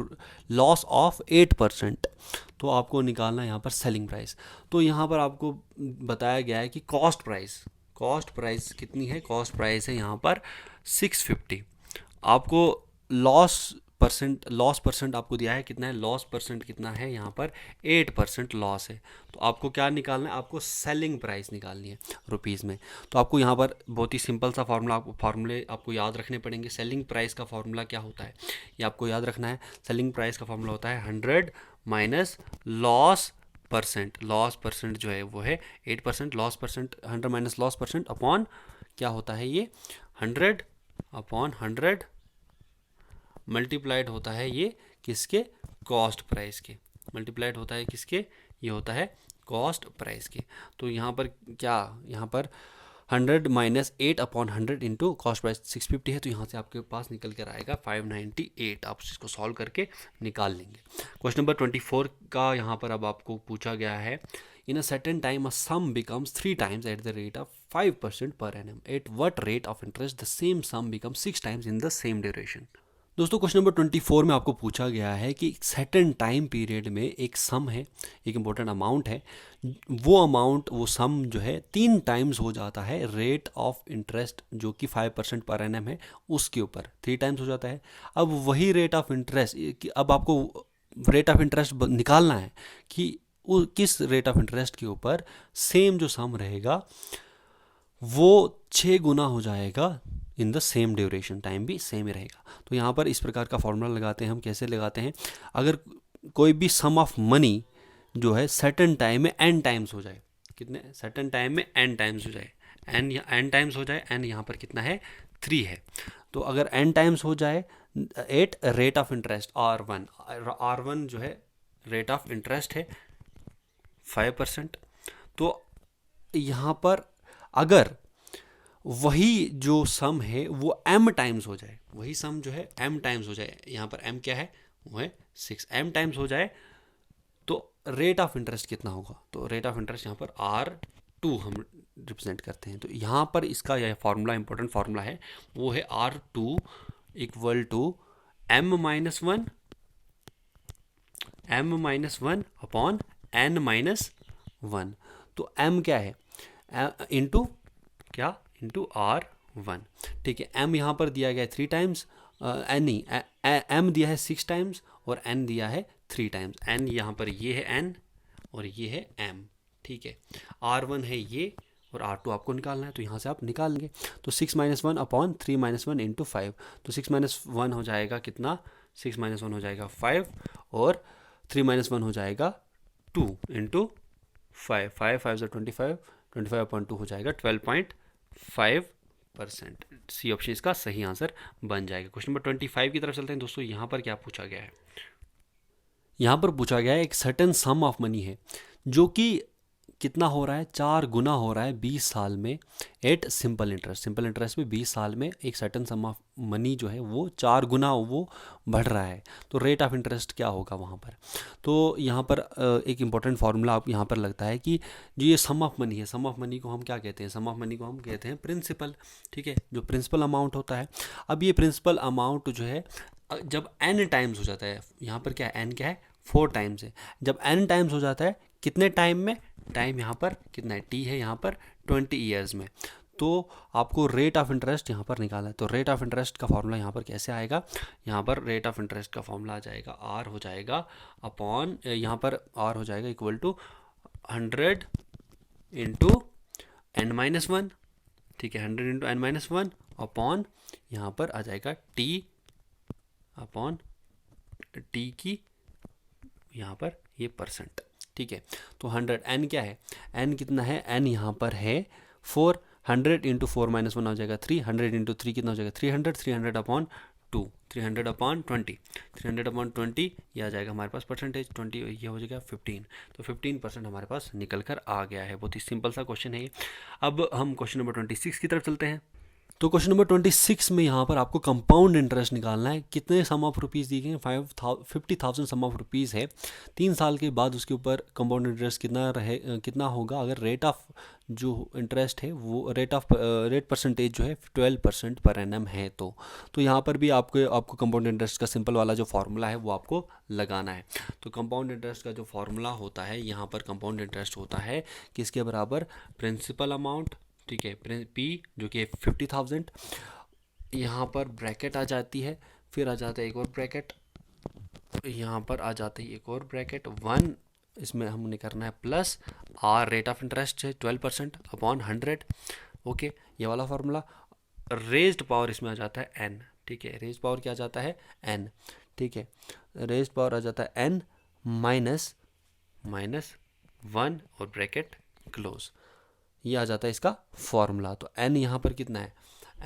loss of 8%। तो आपको निकालना है यहाँ पर सेलिंग प्राइस। तो यहाँ पर आपको बताया गया है कि कॉस्ट प्राइस कितनी है, कॉस्ट प्राइस है यहाँ पर 650। आपको लॉस परसेंट आपको दिया है कितना है, लॉस परसेंट कितना है यहाँ पर 8% लॉस है। तो आपको क्या निकालना है, आपको सेलिंग प्राइस निकालनी है रुपीज़ में। तो आपको यहाँ पर बहुत ही सिंपल सा फार्मूले आपको याद रखने पड़ेंगे। सेलिंग प्राइस का फार्मूला क्या होता है ये आपको याद रखना है। सेलिंग प्राइस का फार्मूला होता है 100 माइनस लॉस परसेंट जो है वो है 8%, loss percent 100 minus loss percent upon क्या होता है ये 100 अपॉन 100 मल्टीप्लाइड होता है ये किसके, कॉस्ट प्राइस के, मल्टीप्लाइड होता है किसके, ये होता है कॉस्ट प्राइस के। तो यहाँ पर क्या, यहाँ पर 100 minus 8 upon 100 into cost price 650 है, तो यहाँ से आपके पास निकल कर आएगा 598। आप इसको सॉल्व करके निकाल लेंगे। क्वेश्चन नंबर 24 का यहाँ पर अब आपको पूछा गया है, in a certain time a sum becomes 3 times at the rate of 5% per annum, at what rate of interest the same sum becomes 6 times in the same duration. दोस्तों क्वेश्चन नंबर 24 में आपको पूछा गया है कि सर्टेन टाइम पीरियड में एक सम है, एक इम्पोर्टेंट अमाउंट है, वो सम जो है 3 टाइम्स हो जाता है रेट ऑफ इंटरेस्ट जो कि 5% पर एनम है उसके ऊपर 3 टाइम्स हो जाता है। अब वही रेट ऑफ इंटरेस्ट, अब आपको रेट ऑफ इंटरेस्ट निकालना है कि किस रेट ऑफ इंटरेस्ट के ऊपर सेम जो सम रहेगा वो 6 गुना हो जाएगा इन द सेम ड्यूरेशन, टाइम भी सेम ही रहेगा। तो यहाँ पर इस प्रकार का फॉर्मूला लगाते हैं हम। कैसे लगाते हैं, अगर कोई भी सम ऑफ मनी जो है सर्टेन टाइम में n टाइम्स हो जाए, कितने सर्टेन टाइम में n टाइम्स हो जाए, n टाइम्स हो जाए, n यहाँ पर कितना है 3 है। तो अगर n टाइम्स हो जाए at rate of interest R1 जो है रेट ऑफ इंटरेस्ट है 5%। तो यहाँ पर अगर वही जो सम है वो m टाइम्स हो जाए, वही सम जो है m टाइम्स हो जाए, यहाँ पर m क्या है वो है 6, m टाइम्स हो जाए, तो रेट ऑफ इंटरेस्ट कितना होगा, तो रेट ऑफ इंटरेस्ट यहाँ पर R2 हम रिप्रेजेंट करते हैं। तो यहाँ पर इसका यह फार्मूला इंपॉर्टेंट फार्मूला है, वो है R2 equal to m minus one upon n minus 1। तो m क्या है इंटू क्या, इंटू R1। ठीक है, m यहाँ पर दिया गया है 3 टाइम्स, n नहीं m दिया है 6 टाइम्स और n दिया है 3 टाइम्स। n यहाँ पर ये है n और ये है m। ठीक है, R1 है ये और R2 आपको निकालना है, तो यहाँ से आप निकाल लेंगे। तो 6 माइनस 1 अपॉन 3 माइनस 1 इंटू 5, तो 6 माइनस 1 हो जाएगा कितना, 6 माइनस 1 हो जाएगा 5 और 3 माइनस 1 हो जाएगा 2 इंटू 5, 5 से 25, 25 अपॉन 2 हो जाएगा 12.5%। सी ऑप्शन इसका सही आंसर बन जाएगा। क्वेश्चन नंबर 25 की तरफ चलते हैं दोस्तों। यहाँ पर क्या पूछा गया है, यहाँ पर पूछा गया है एक सर्टेन सम ऑफ मनी है जो कि कितना हो रहा है, 4 गुना हो रहा है 20 साल में एट सिंपल इंटरेस्ट में 20 साल में एक सर्टेन सम ऑफ मनी जो है वो 4 गुना वो बढ़ रहा है। तो रेट ऑफ इंटरेस्ट क्या होगा वहाँ पर, तो यहाँ पर एक इम्पॉर्टेंट फार्मूला आप यहाँ पर लगता है कि जो ये सम ऑफ मनी है, सम ऑफ मनी को हम क्या कहते हैं, सम ऑफ मनी को हम कहते हैं प्रिंसिपल। ठीक है, जो प्रिंसिपल अमाउंट होता है। अब ये प्रिंसिपल अमाउंट जो है जब n टाइम्स हो जाता है, यहाँ पर क्या है n क्या है 4 टाइम्स है, जब n टाइम्स हो जाता है कितने टाइम में टाइम यहाँ पर कितना है, टी है यहाँ पर 20 ईयर्स में। तो आपको रेट ऑफ इंटरेस्ट यहाँ पर निकालना है। तो रेट ऑफ इंटरेस्ट का फॉर्मूला यहाँ पर कैसे आएगा, यहाँ पर रेट ऑफ इंटरेस्ट का फॉर्मूला आ जाएगा, आर हो जाएगा अपॉन, यहाँ पर आर हो जाएगा इक्वल टू 100 इंटू n-1, ठीक है, 100 इंटू n-1 अपॉन यहाँ पर आ जाएगा टी अपॉन टी की यहाँ पर ये परसेंट, ठीक है। तो 100 n क्या है, n कितना है, n यहाँ पर है 4, 100 इंटू 4-1 हो जाएगा 3, 100 इंटू 3 कितना हो जाएगा 300, 300 अपॉन 2, 300 अपॉन 20, 300 अपॉन 20 ये आ जाएगा हमारे पास परसेंटेज 20, ये हो जाएगा 15। तो 15% हमारे पास निकल कर आ गया है। बहुत ही सिंपल सा क्वेश्चन है ये। अब हम क्वेश्चन नंबर 26 की तरफ चलते हैं। तो क्वेश्चन नंबर 26 में यहाँ पर आपको कंपाउंड इंटरेस्ट निकालना है। कितने सम ऑफ रुपीज़ दिए गए, 50,000 सम ऑफ रुपीज़ है। 3 साल के बाद उसके ऊपर कंपाउंड इंटरेस्ट कितना होगा अगर रेट ऑफ जो इंटरेस्ट है वो रेट परसेंटेज जो है 12% पर एनम है। तो यहाँ पर भी आपको कंपाउंड इंटरेस्ट का सिंपल वाला जो फार्मूला है वो आपको लगाना है। तो कंपाउंड इंटरेस्ट का जो फार्मूला होता है, यहाँ पर कंपाउंड इंटरेस्ट होता है किसके बराबर, प्रिंसिपल अमाउंट, ठीक है, पी जो कि 50,000, यहाँ पर ब्रैकेट आ जाती है, फिर आ जाता है एक और ब्रैकेट, यहाँ पर आ जाती है एक और ब्रैकेट 1, इसमें हमने करना है plus R rate of interest है 12% अपॉन 100, ओके, ये वाला फार्मूला। रेज्ड पावर इसमें आ जाता है n, ठीक है, रेज्ड पावर क्या आ जाता है n, ठीक है, रेज्ड पावर आ जाता है n माइनस 1 और ब्रैकेट क्लोज, ये आ जाता है इसका फॉर्मूला। तो n यहाँ पर कितना है,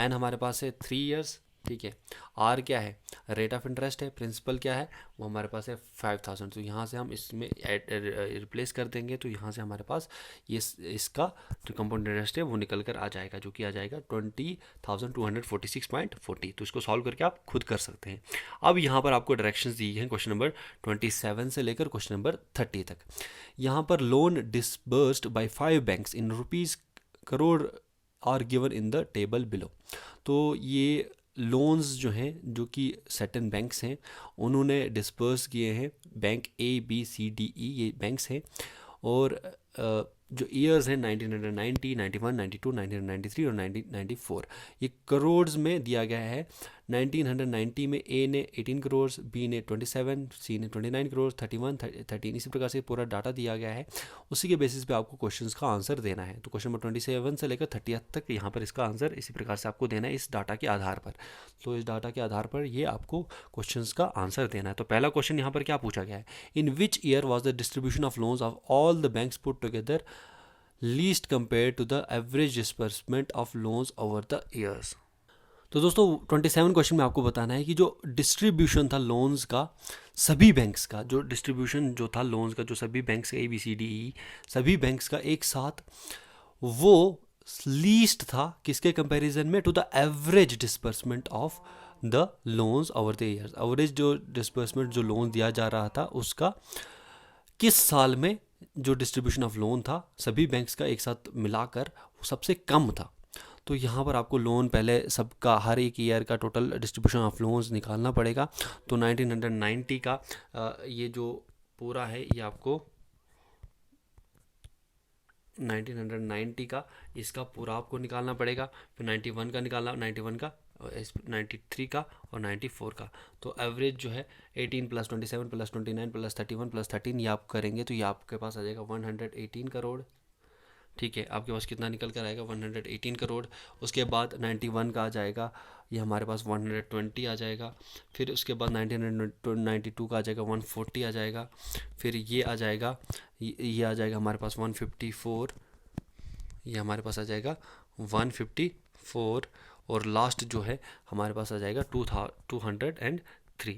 n हमारे पास है 3 इयर्स, ठीक है, r क्या है, रेट ऑफ इंटरेस्ट है, प्रिंसिपल क्या है वो हमारे पास है 5,000। तो यहाँ से हम इसमें रिप्लेस कर देंगे, तो यहाँ से हमारे पास ये इसका जो कंपाउंड इंटरेस्ट है वो निकल कर आ जाएगा, जो कि आ जाएगा 20,246.40। तो इसको सॉल्व करके आप खुद कर सकते हैं। अब यहाँ पर आपको डायरेक्शंस दी हैं क्वेश्चन नंबर 27 से लेकर क्वेश्चन नंबर 30 तक। यहाँ पर loan disbursed by 5 banks in rupees crore are given in the table below. तो ये लोन्स जो हैं जो कि सर्टेन बैंक्स हैं उन्होंने डिस्पर्स किए हैं, बैंक ABCDE ये बैंक्स हैं, और जो ईयर्स हैं 1990, 91, 92, 1993 और 1994, ये करोड्स में दिया गया है। 1990 में ए ने 18 करोड़, बी ने 27, सी ने 29 करोड़, 31, 13, इसी प्रकार से पूरा डाटा दिया गया है। उसी के बेसिस पे आपको क्वेश्चंस का आंसर देना है। तो क्वेश्चन नंबर 27 से लेकर 30 तक यहाँ पर इसका आंसर इसी प्रकार से आपको देना है इस डाटा के आधार पर। तो इस डाटा के आधार पर ये आपको क्वेश्चंस का आंसर देना है। तो पहला क्वेश्चन यहाँ पर क्या पूछा गया है, in which year was the distribution of loans of all the banks put together least compare to the average disbursement of loans over the years. तो दोस्तों 27 क्वेश्चन में आपको बताना है कि जो डिस्ट्रीब्यूशन था लोन्स का, सभी बैंक्स का जो डिस्ट्रीब्यूशन जो था लोन्स का, जो सभी बैंक्स ABCDE सभी बैंक्स का एक साथ, वो लीस्ट था किसके कंपैरिजन में, to the average disbursement of the loans over the years. Average जो डिस्बर्समेंट जो लोन दिया जा रहा था उसका किस साल में जो डिस्ट्रीब्यूशन ऑफ लोन था सभी बैंक्स का एक साथ मिलाकर वो सबसे कम था। तो यहाँ पर आपको लोन पहले सबका हर एक ईयर का टोटल डिस्ट्रीब्यूशन ऑफ लोन्स निकालना पड़ेगा। तो 1990 का ये जो पूरा है ये आपको 1990 का इसका पूरा आपको निकालना पड़ेगा। फिर 91 का निकालना, 91 का, 93 का और 94 का। तो एवरेज जो है 18 + 27 + 29 + 31 + 13 ये आप करेंगे तो ये आपके पास आ जाएगा 118 करोड़। ठीक है, आपके पास कितना निकल कर आएगा 118 करोड़। उसके बाद 91 का आ जाएगा, ये हमारे पास 120 आ जाएगा। फिर उसके बाद 1992 का आ जाएगा 140 आ जाएगा। फिर ये आ जाएगा, ये आ जाएगा हमारे पास 154, ये हमारे पास आ जाएगा 154 और लास्ट जो है हमारे पास आ जाएगा 203।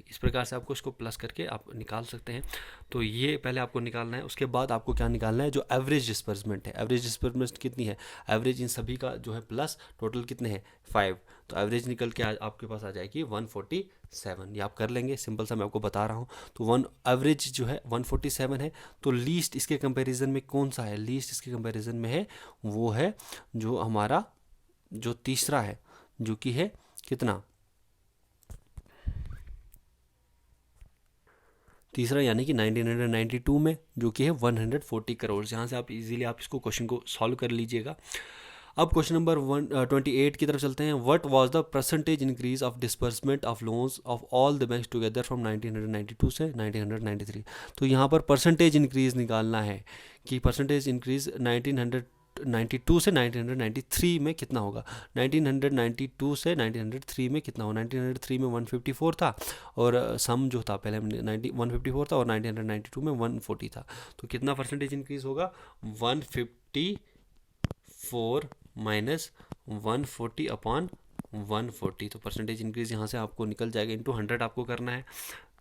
इस प्रकार से आपको इसको प्लस करके आप निकाल सकते हैं। तो ये पहले आपको निकालना है। उसके बाद आपको क्या निकालना है, जो एवरेज डिस्बर्समेंट है। एवरेज डिस्बर्समेंट कितनी है, एवरेज इन सभी का जो है प्लस टोटल कितने हैं 5। तो एवरेज निकल के आपके पास आ जाएगी 147। ये आप कर लेंगे, सिंपल सा मैं आपको बता रहा हूँ। तो एवरेज जो है 147 है। तो लीस्ट इसके कंपेरिजन में कौन सा है, लीस्ट इसके कंपेरिजन में है वो है जो हमारा जो तीसरा है, जो कि है कितना तीसरा यानी कि 1992 में, जो कि है 140 करोड़। यहाँ से आप इजीली आप इसको क्वेश्चन को सॉल्व कर लीजिएगा। अब क्वेश्चन नंबर 128 की तरफ चलते हैं। What was the percentage increase of disbursement of loans of all the banks together from 1992 से 1993। तो यहाँ पर परसेंटेज इंक्रीज निकालना है कि परसेंटेज इंक्रीज 1992 से 1993 में कितना होगा। 1992 से 1903 में कितना होगा। 1903 में 154 था और सम जो था पहले 154 था और 1992 में 140 था। तो कितना परसेंटेज इंक्रीज होगा, 154 माइनस 140 अपॉन 140। तो परसेंटेज इंक्रीज यहाँ से आपको निकल जाएगा, इंटू 100 आपको करना है,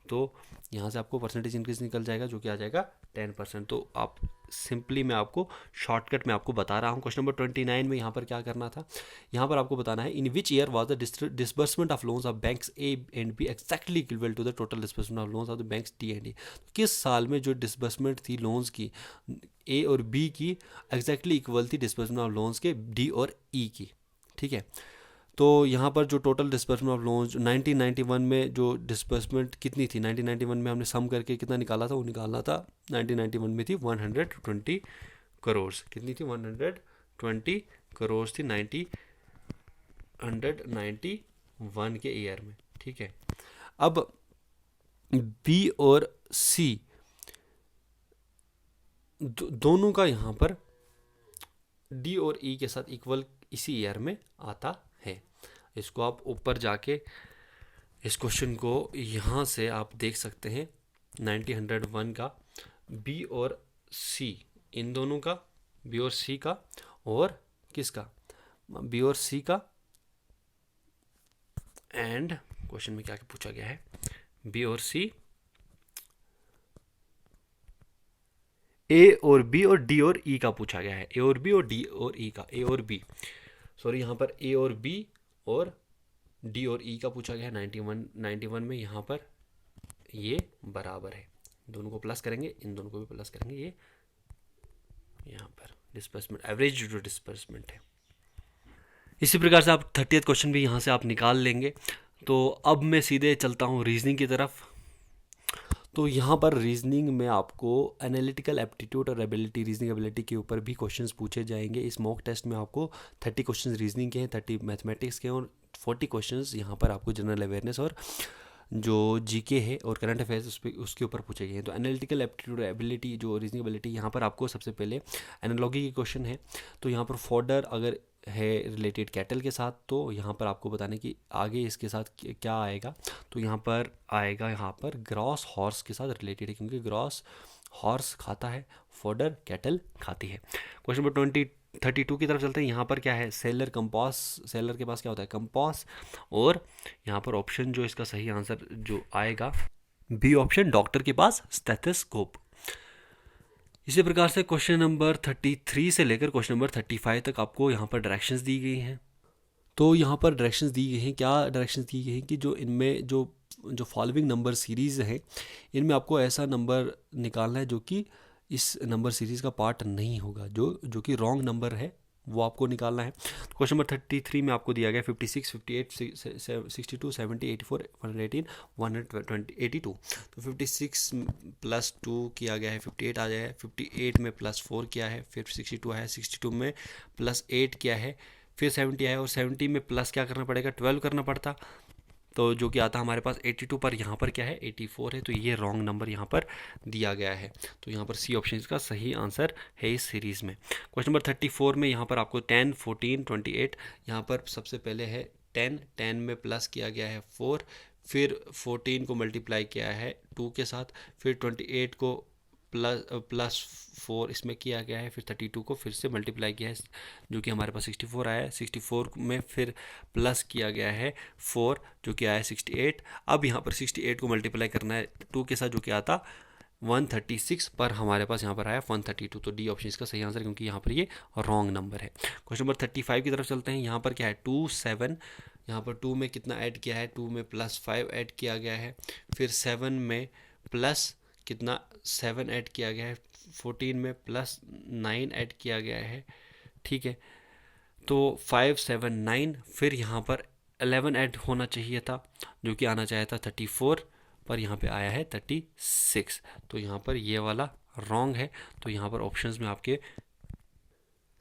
तो यहाँ से आपको परसेंटेज इंक्रीज निकल जाएगा जो कि आ जाएगा 10%। तो आप सिंपली मैं आपको शॉर्टकट में आपको बता रहा हूँ। क्वेश्चन नंबर 29 में यहाँ पर क्या करना था, यहाँ पर आपको बताना है in which year was the disbursement of loans of banks A and B exactly equal to the total disbursement of loans of the banks D and E. किस साल में जो डिसबर्समेंट थी लोन्स की ए और बी की एग्जैक्टली इक्वल थी डिसबर्समेंट ऑफ लोन्स के डी और ई की। ठीक है, तो यहाँ पर जो टोटल डिसबर्समेंट ऑफ लोन्स 1991 में जो डिसबर्समेंट कितनी थी, 1991 में हमने सम करके कितना निकाला था, वो निकालना था 1991 में थी 120 करोड़। कितनी थी, 120 करोड़ थी 1991 के ईयर में। ठीक है, अब बी और सी दोनों का यहाँ पर डी और ई के साथ इक्वल इसी ईयर में आता है। इसको आप ऊपर जाके इस क्वेश्चन को यहाँ से आप देख सकते हैं। 1901 का बी और सी, इन दोनों का, बी और सी का, और किसका, बी और सी का, एंड क्वेश्चन में क्या पूछा गया है, बी और सी, ए और बी और डी और ई का पूछा गया है। ए और बी और डी और ई का, ए और बी, सॉरी यहाँ पर ए और बी और डी और ई का पूछा गया है 91 में। यहाँ पर ये बराबर है, दोनों को प्लस करेंगे, इन दोनों को भी प्लस करेंगे, ये यहाँ पर डिस्बर्समेंट एवरेज जो डिस्बर्समेंट है। इसी प्रकार से आप 30th क्वेश्चन भी यहाँ से आप निकाल लेंगे। तो अब मैं सीधे चलता हूँ रीजनिंग की तरफ। तो यहाँ पर रीजनिंग में आपको एनालिटिकल एप्टीट्यूड और एबिलिटी, रीजनिंग एबिलिटी के ऊपर भी क्वेश्चंस पूछे जाएंगे। इस मॉक टेस्ट में आपको 30 क्वेश्चंस रीजनिंग के हैं, 30 मैथमेटिक्स के हैं और 40 क्वेश्चंस यहाँ पर आपको जनरल अवेयरनेस और जो जीके है और करंट अफेयर्स उसके ऊपर पूछे गए हैं। तो एनालिटिकल एप्टीट्यूड एबिलिटी, जो रीजनिंग एबिलिटी, यहाँ पर आपको सबसे पहले एनालॉजी के क्वेश्चन है। तो यहाँ पर फॉर्डर अगर है रिलेटेड कैटल के साथ, तो यहाँ पर आपको बताने कि आगे इसके साथ क्या आएगा। तो यहाँ पर आएगा, यहाँ पर ग्रॉस हॉर्स के साथ रिलेटेड है, क्योंकि ग्रॉस हॉर्स खाता है, फॉर्डर कैटल खाती है। क्वेश्चन नंबर 32 की तरफ चलते हैं। यहाँ पर क्या है, सेलर कंपास, सेलर के पास क्या होता है, कंपास, और यहाँ पर ऑप्शन जो इसका सही आंसर जो आएगा बी ऑप्शन, डॉक्टर के पास स्टेथोस्कोप। इसी प्रकार से क्वेश्चन नंबर 33 से लेकर क्वेश्चन नंबर 35 तक आपको यहाँ पर डायरेक्शंस दी गई हैं। तो यहाँ पर डायरेक्शंस दी गई हैं, क्या डायरेक्शंस दी गई हैं कि जो इनमें जो फॉलोइंग नंबर सीरीज़ हैं, इनमें आपको ऐसा नंबर निकालना है जो कि इस नंबर सीरीज़ का पार्ट नहीं होगा, जो कि रॉन्ग नंबर है, वो आपको निकालना है। क्वेश्चन नंबर 33 में आपको दिया गया 56, 58, 62, 70, 84, 118, 120, 82। तो 56 प्लस 2 किया गया है, 58 आ जाए, 58 में प्लस 4 किया है, फिर 62 आया, 62 में प्लस 8 किया है, फिर 70 आया, और 70 में प्लस क्या करना पड़ेगा, 12 करना पड़ता, तो जो कि आता हमारे पास 82 पर, यहाँ पर क्या है 84 है। तो ये रॉन्ग नंबर यहाँ पर दिया गया है। तो यहाँ पर सी ऑप्शन इसका सही आंसर है इस सीरीज़ में। क्वेश्चन नंबर 34 में यहाँ पर आपको 10, 14, 28, यहाँ पर सबसे पहले है 10 में प्लस किया गया है 4, फिर 14 को मल्टीप्लाई किया है 2 के साथ, फिर 28 को प्लस 4 इसमें किया गया है, फिर 32 को फिर से मल्टीप्लाई किया है, जो कि हमारे पास 64 आया है। 64 में फिर प्लस किया गया है 4, जो कि आया 68। अब यहाँ पर 68 को मल्टीप्लाई करना है 2 के साथ, जो कि आता 136, पर हमारे पास यहाँ पर आया 132। तो डी ऑप्शन इसका सही आंसर, क्योंकि यहाँ पर ये रॉन्ग नंबर है। क्वेश्चन नंबर 35 की तरफ चलते हैं। यहाँ पर क्या है 2, 7, यहाँ पर 2 में कितना ऐड किया है, 2 में प्लस 5 ऐड किया गया है, फिर 7 में प्लस कितना 7 ऐड किया गया है, 14 में प्लस 9 ऐड किया गया है। ठीक है, तो 5, 7, 9, फिर यहाँ पर 11 ऐड होना चाहिए था, जो कि आना चाहिए था 34, पर यहाँ पे आया है 36। तो यहाँ पर ये वाला रॉन्ग है। तो यहाँ पर ऑप्शंस में आपके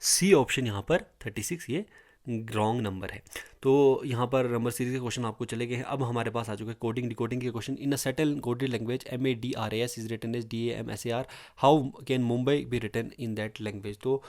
सी ऑप्शन यहाँ पर 36 ये रॉन्ग नंबर है। तो यहाँ पर नंबर सीरीज के क्वेश्चन आपको चले गए हैं। अब हमारे पास आ चुके हैं कोडिंग डिकोडिंग के question. In a certain coded language MADRAS is written as DAMSAR, how can Mumbai be written in that language. तो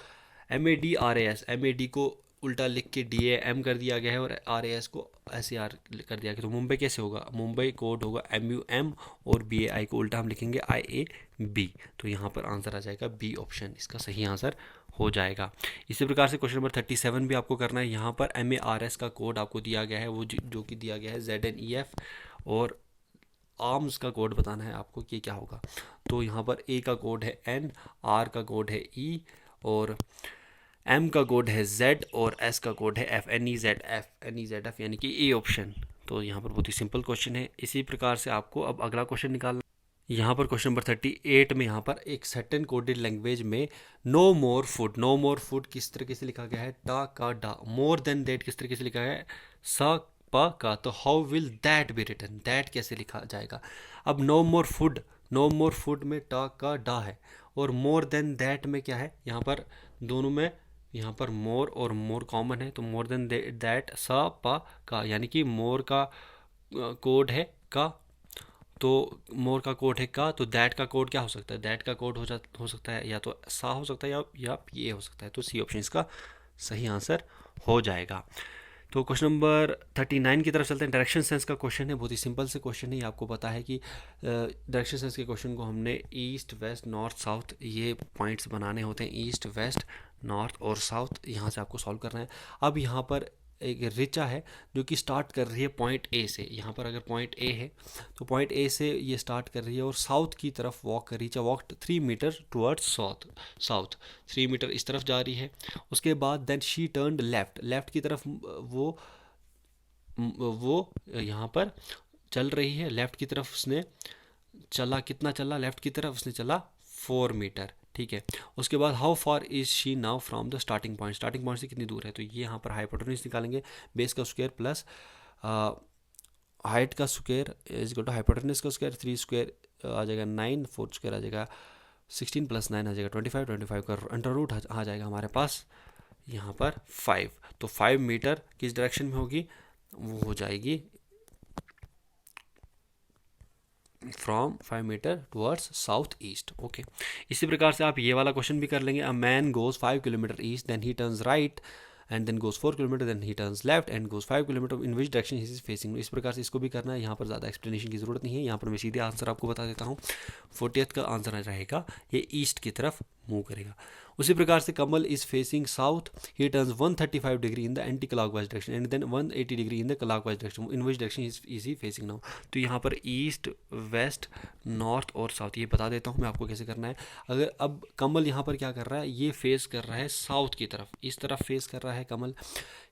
MADRAS को उल्टा लिख के DAM कर दिया गया है और RAS को SAR कर दिया गया। तो मुंबई कैसे होगा, मुंबई कोड होगा MUM और BAI को उल्टा हम लिखेंगे IAB। तो यहाँ पर आंसर आ जाएगा बी ऑप्शन, इसका सही आंसर हो जाएगा। इसी प्रकार से क्वेश्चन नंबर 37 भी आपको करना है। यहाँ पर MARS का कोड आपको दिया गया है, वो जो कि दिया गया है ZNEF, और आर्म्स का कोड बताना है आपको कि क्या होगा। तो यहाँ पर A का कोड है N, R का कोड है E, और M का कोड है Z, और S का कोड है F, NEZF यानी कि A ऑप्शन। तो यहाँ पर बहुत ही सिंपल क्वेश्चन है। इसी प्रकार से आपको अब अगला क्वेश्चन निकालना। यहाँ पर क्वेश्चन नंबर 38 में यहाँ पर एक सर्टेन कोडेड लैंग्वेज में नो मोर फूड किस तरीके से लिखा गया है, टा का डा। मोर देन दैट किस तरीके से लिखा है, सा पा का। तो how will that be written, that कैसे लिखा जाएगा। अब नो मोर फूड में टा का डा है, और मोर देन दैट में क्या है, यहाँ पर दोनों में यहाँ पर मोर और मोर कॉमन है। तो मोर देन दैट सा पा का, यानी कि मोर का कोड है का, तो मोर का कोड है का। तो दैट का कोड क्या हो सकता है, दैट का कोड हो सकता है या तो सा हो सकता है या पी ए हो सकता है। तो सी ऑप्शन इसका सही आंसर हो जाएगा। तो क्वेश्चन नंबर 39 की तरफ चलते हैं। डायरेक्शन सेंस का क्वेश्चन है, बहुत ही सिंपल से क्वेश्चन है। ये आपको पता है कि डायरेक्शन सेंस के क्वेश्चन को हमने ईस्ट वेस्ट नॉर्थ साउथ ये पॉइंट्स बनाने होते हैं, ईस्ट वेस्ट नॉर्थ और साउथ, यहाँ से आपको सॉल्व करना है। अब यहाँ पर एक रिचा है जो कि स्टार्ट कर रही है पॉइंट ए से। यहाँ पर अगर पॉइंट ए है तो पॉइंट ए से ये स्टार्ट कर रही है और साउथ की तरफ वॉक कर रही है। Walk 3 metre towards south 3 metre इस तरफ जा रही है। उसके बाद देन शी टर्न्ड लेफ्ट की तरफ वो यहाँ पर चल रही है। लेफ्ट की तरफ उसने चला, कितना चला, लेफ्ट की तरफ उसने चला 4 मीटर, ठीक है। उसके बाद how far is she now from the starting point से कितनी दूर है। तो ये यहाँ पर हाइपोटेन्यूज निकालेंगे, बेस का स्क्वायर प्लस हाइट का square is equal to hypotenuse का स्क्वायर। 3 स्क्वायर आ जाएगा 9, 4 स्क्वायर आ जाएगा 16 प्लस 9 आ जाएगा 25 का अंडर रूट आ जाएगा हमारे पास यहाँ पर 5। तो 5 मीटर किस डायरेक्शन में होगी, वो हो जाएगी from 5 metre towards south east. Okay, इसी प्रकार से आप ये वाला क्वेश्चन भी कर लेंगे। A man goes 5 kilometre east, then he turns right and then goes 4 kilometre, then he turns left and goes 5 kilometre, in which direction he is facing. इस प्रकार से इसको भी करना है। यहाँ पर ज़्यादा एक्सप्लेनेशन की जरूरत नहीं है, यहाँ पर मैं सीधे आंसर आपको बता देता हूँ। 40th का आंसर रहेगा ये ईस्ट की तरफ मूव करेगा। उसी प्रकार से Kamal is facing south, he turns 135 degree in the anti clockwise direction and then 180 degree in the clockwise direction, in which direction is he facing now. तो यहाँ पर ईस्ट वेस्ट नॉर्थ और साउथ ये बता देता हूँ मैं आपको कैसे करना है। अगर अब कमल यहाँ पर क्या कर रहा है, ये फेस कर रहा है साउथ की तरफ, इस तरफ फेस कर रहा है Kamal.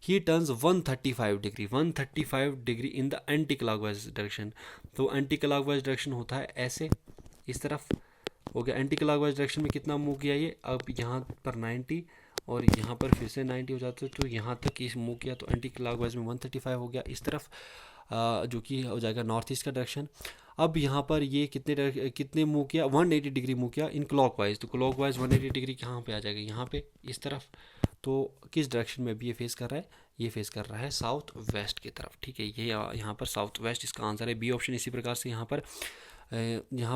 He turns 135 degree in the anti clockwise direction. तो एंटी क्लॉकवाइज डायरेक्शन होता है ऐसे, इस तरफ हो गया। एंटी क्लॉकवाइज डायरेक्शन में कितना मूव किया ये, अब यहाँ पर 90 और यहाँ पर फिर से 90 हो जाता है। तो यहाँ तक इस मूव किया, तो एंटी क्लॉकवाइज में 135 हो गया इस तरफ, जो कि हो जाएगा नॉर्थ ईस्ट का डायरेक्शन। अब यहाँ पर ये कितने मूव किया, 180 डिग्री मूव किया इन क्लॉकवाइज। तो क्लॉकवाइज 180 डिग्री कहाँ पे आ जाएगा, यहाँ पे इस तरफ। तो किस डायरेक्शन में भी ये फेस कर रहा है, ये फेस कर रहा है साउथ वेस्ट की तरफ, ठीक है। ये यहाँ पर साउथ वेस्ट इसका आंसर है, बी ऑप्शन। इसी प्रकार से यहाँ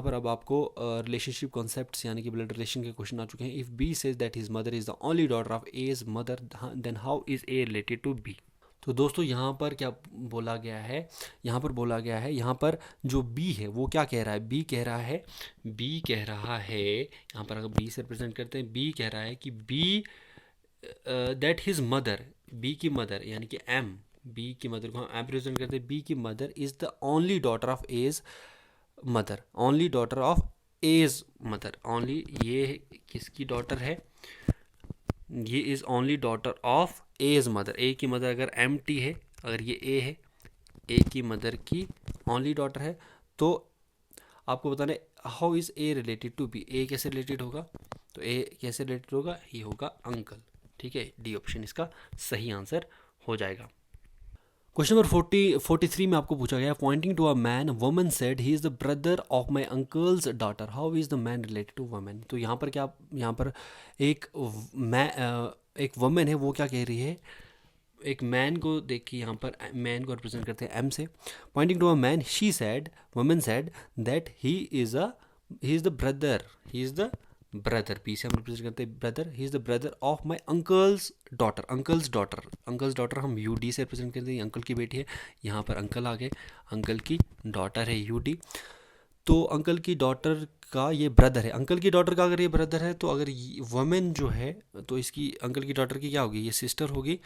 पर अब आपको रिलेशनशिप कॉन्सेप्ट्स यानी कि ब्लड रिलेशन के क्वेश्चन आ चुके हैं। If B says that his mother is the only daughter of A's mother, then how is A related to B. तो दोस्तों यहाँ पर क्या बोला गया है, यहाँ पर जो बी है वो क्या कह रहा है, बी कह रहा है यहाँ पर अगर बी से रिप्रेजेंट करते हैं, बी कह रहा है कि B that his mother, B की मदर यानी कि एम, बी की मदर को हम एम रिप्रेजेंट करते हैं। बी की mother is the only daughter of A's mother, only daughter of A's mother. Only ये किसकी डॉटर है, ये is only daughter of A's mother. A की मदर अगर एम टी है, अगर ये ए है, ए की मदर की ओनली डॉटर है, तो आपको बताना है how is A related to B. A कैसे रिलेटेड होगा, तो ए कैसे रिलेटेड होगा, ये होगा अंकल, ठीक है। डी ऑप्शन इसका सही आंसर हो जाएगा। क्वेश्चन नंबर 43 में आपको पूछा गया, pointing to a man woman said he is the brother of my uncle's daughter, how is the man related to woman. तो यहाँ पर क्या, यहाँ पर एक एक वुमन है, वो क्या कह रही है, एक मैन को देख के यहाँ पर मैन को रिप्रेजेंट करते हैं एम से। Pointing to a man she said, woman said that he is the brother, he is the brother, P से हम रिप्रेजेंट करते हैं brother, he is the brother of my uncle's daughter. Uncle's daughter हम यू डी से रिप्रेजेंट करते हैं, अंकल की बेटी है, यहाँ पर अंकल आ गए, अंकल की डॉटर है यू डी। तो अंकल की डॉटर का ये ब्रदर है, अंकल की डॉटर का अगर ये ब्रदर है, तो अगर वुमेन जो है, तो इसकी अंकल की डॉटर की क्या होगी, ये सिस्टर होगी,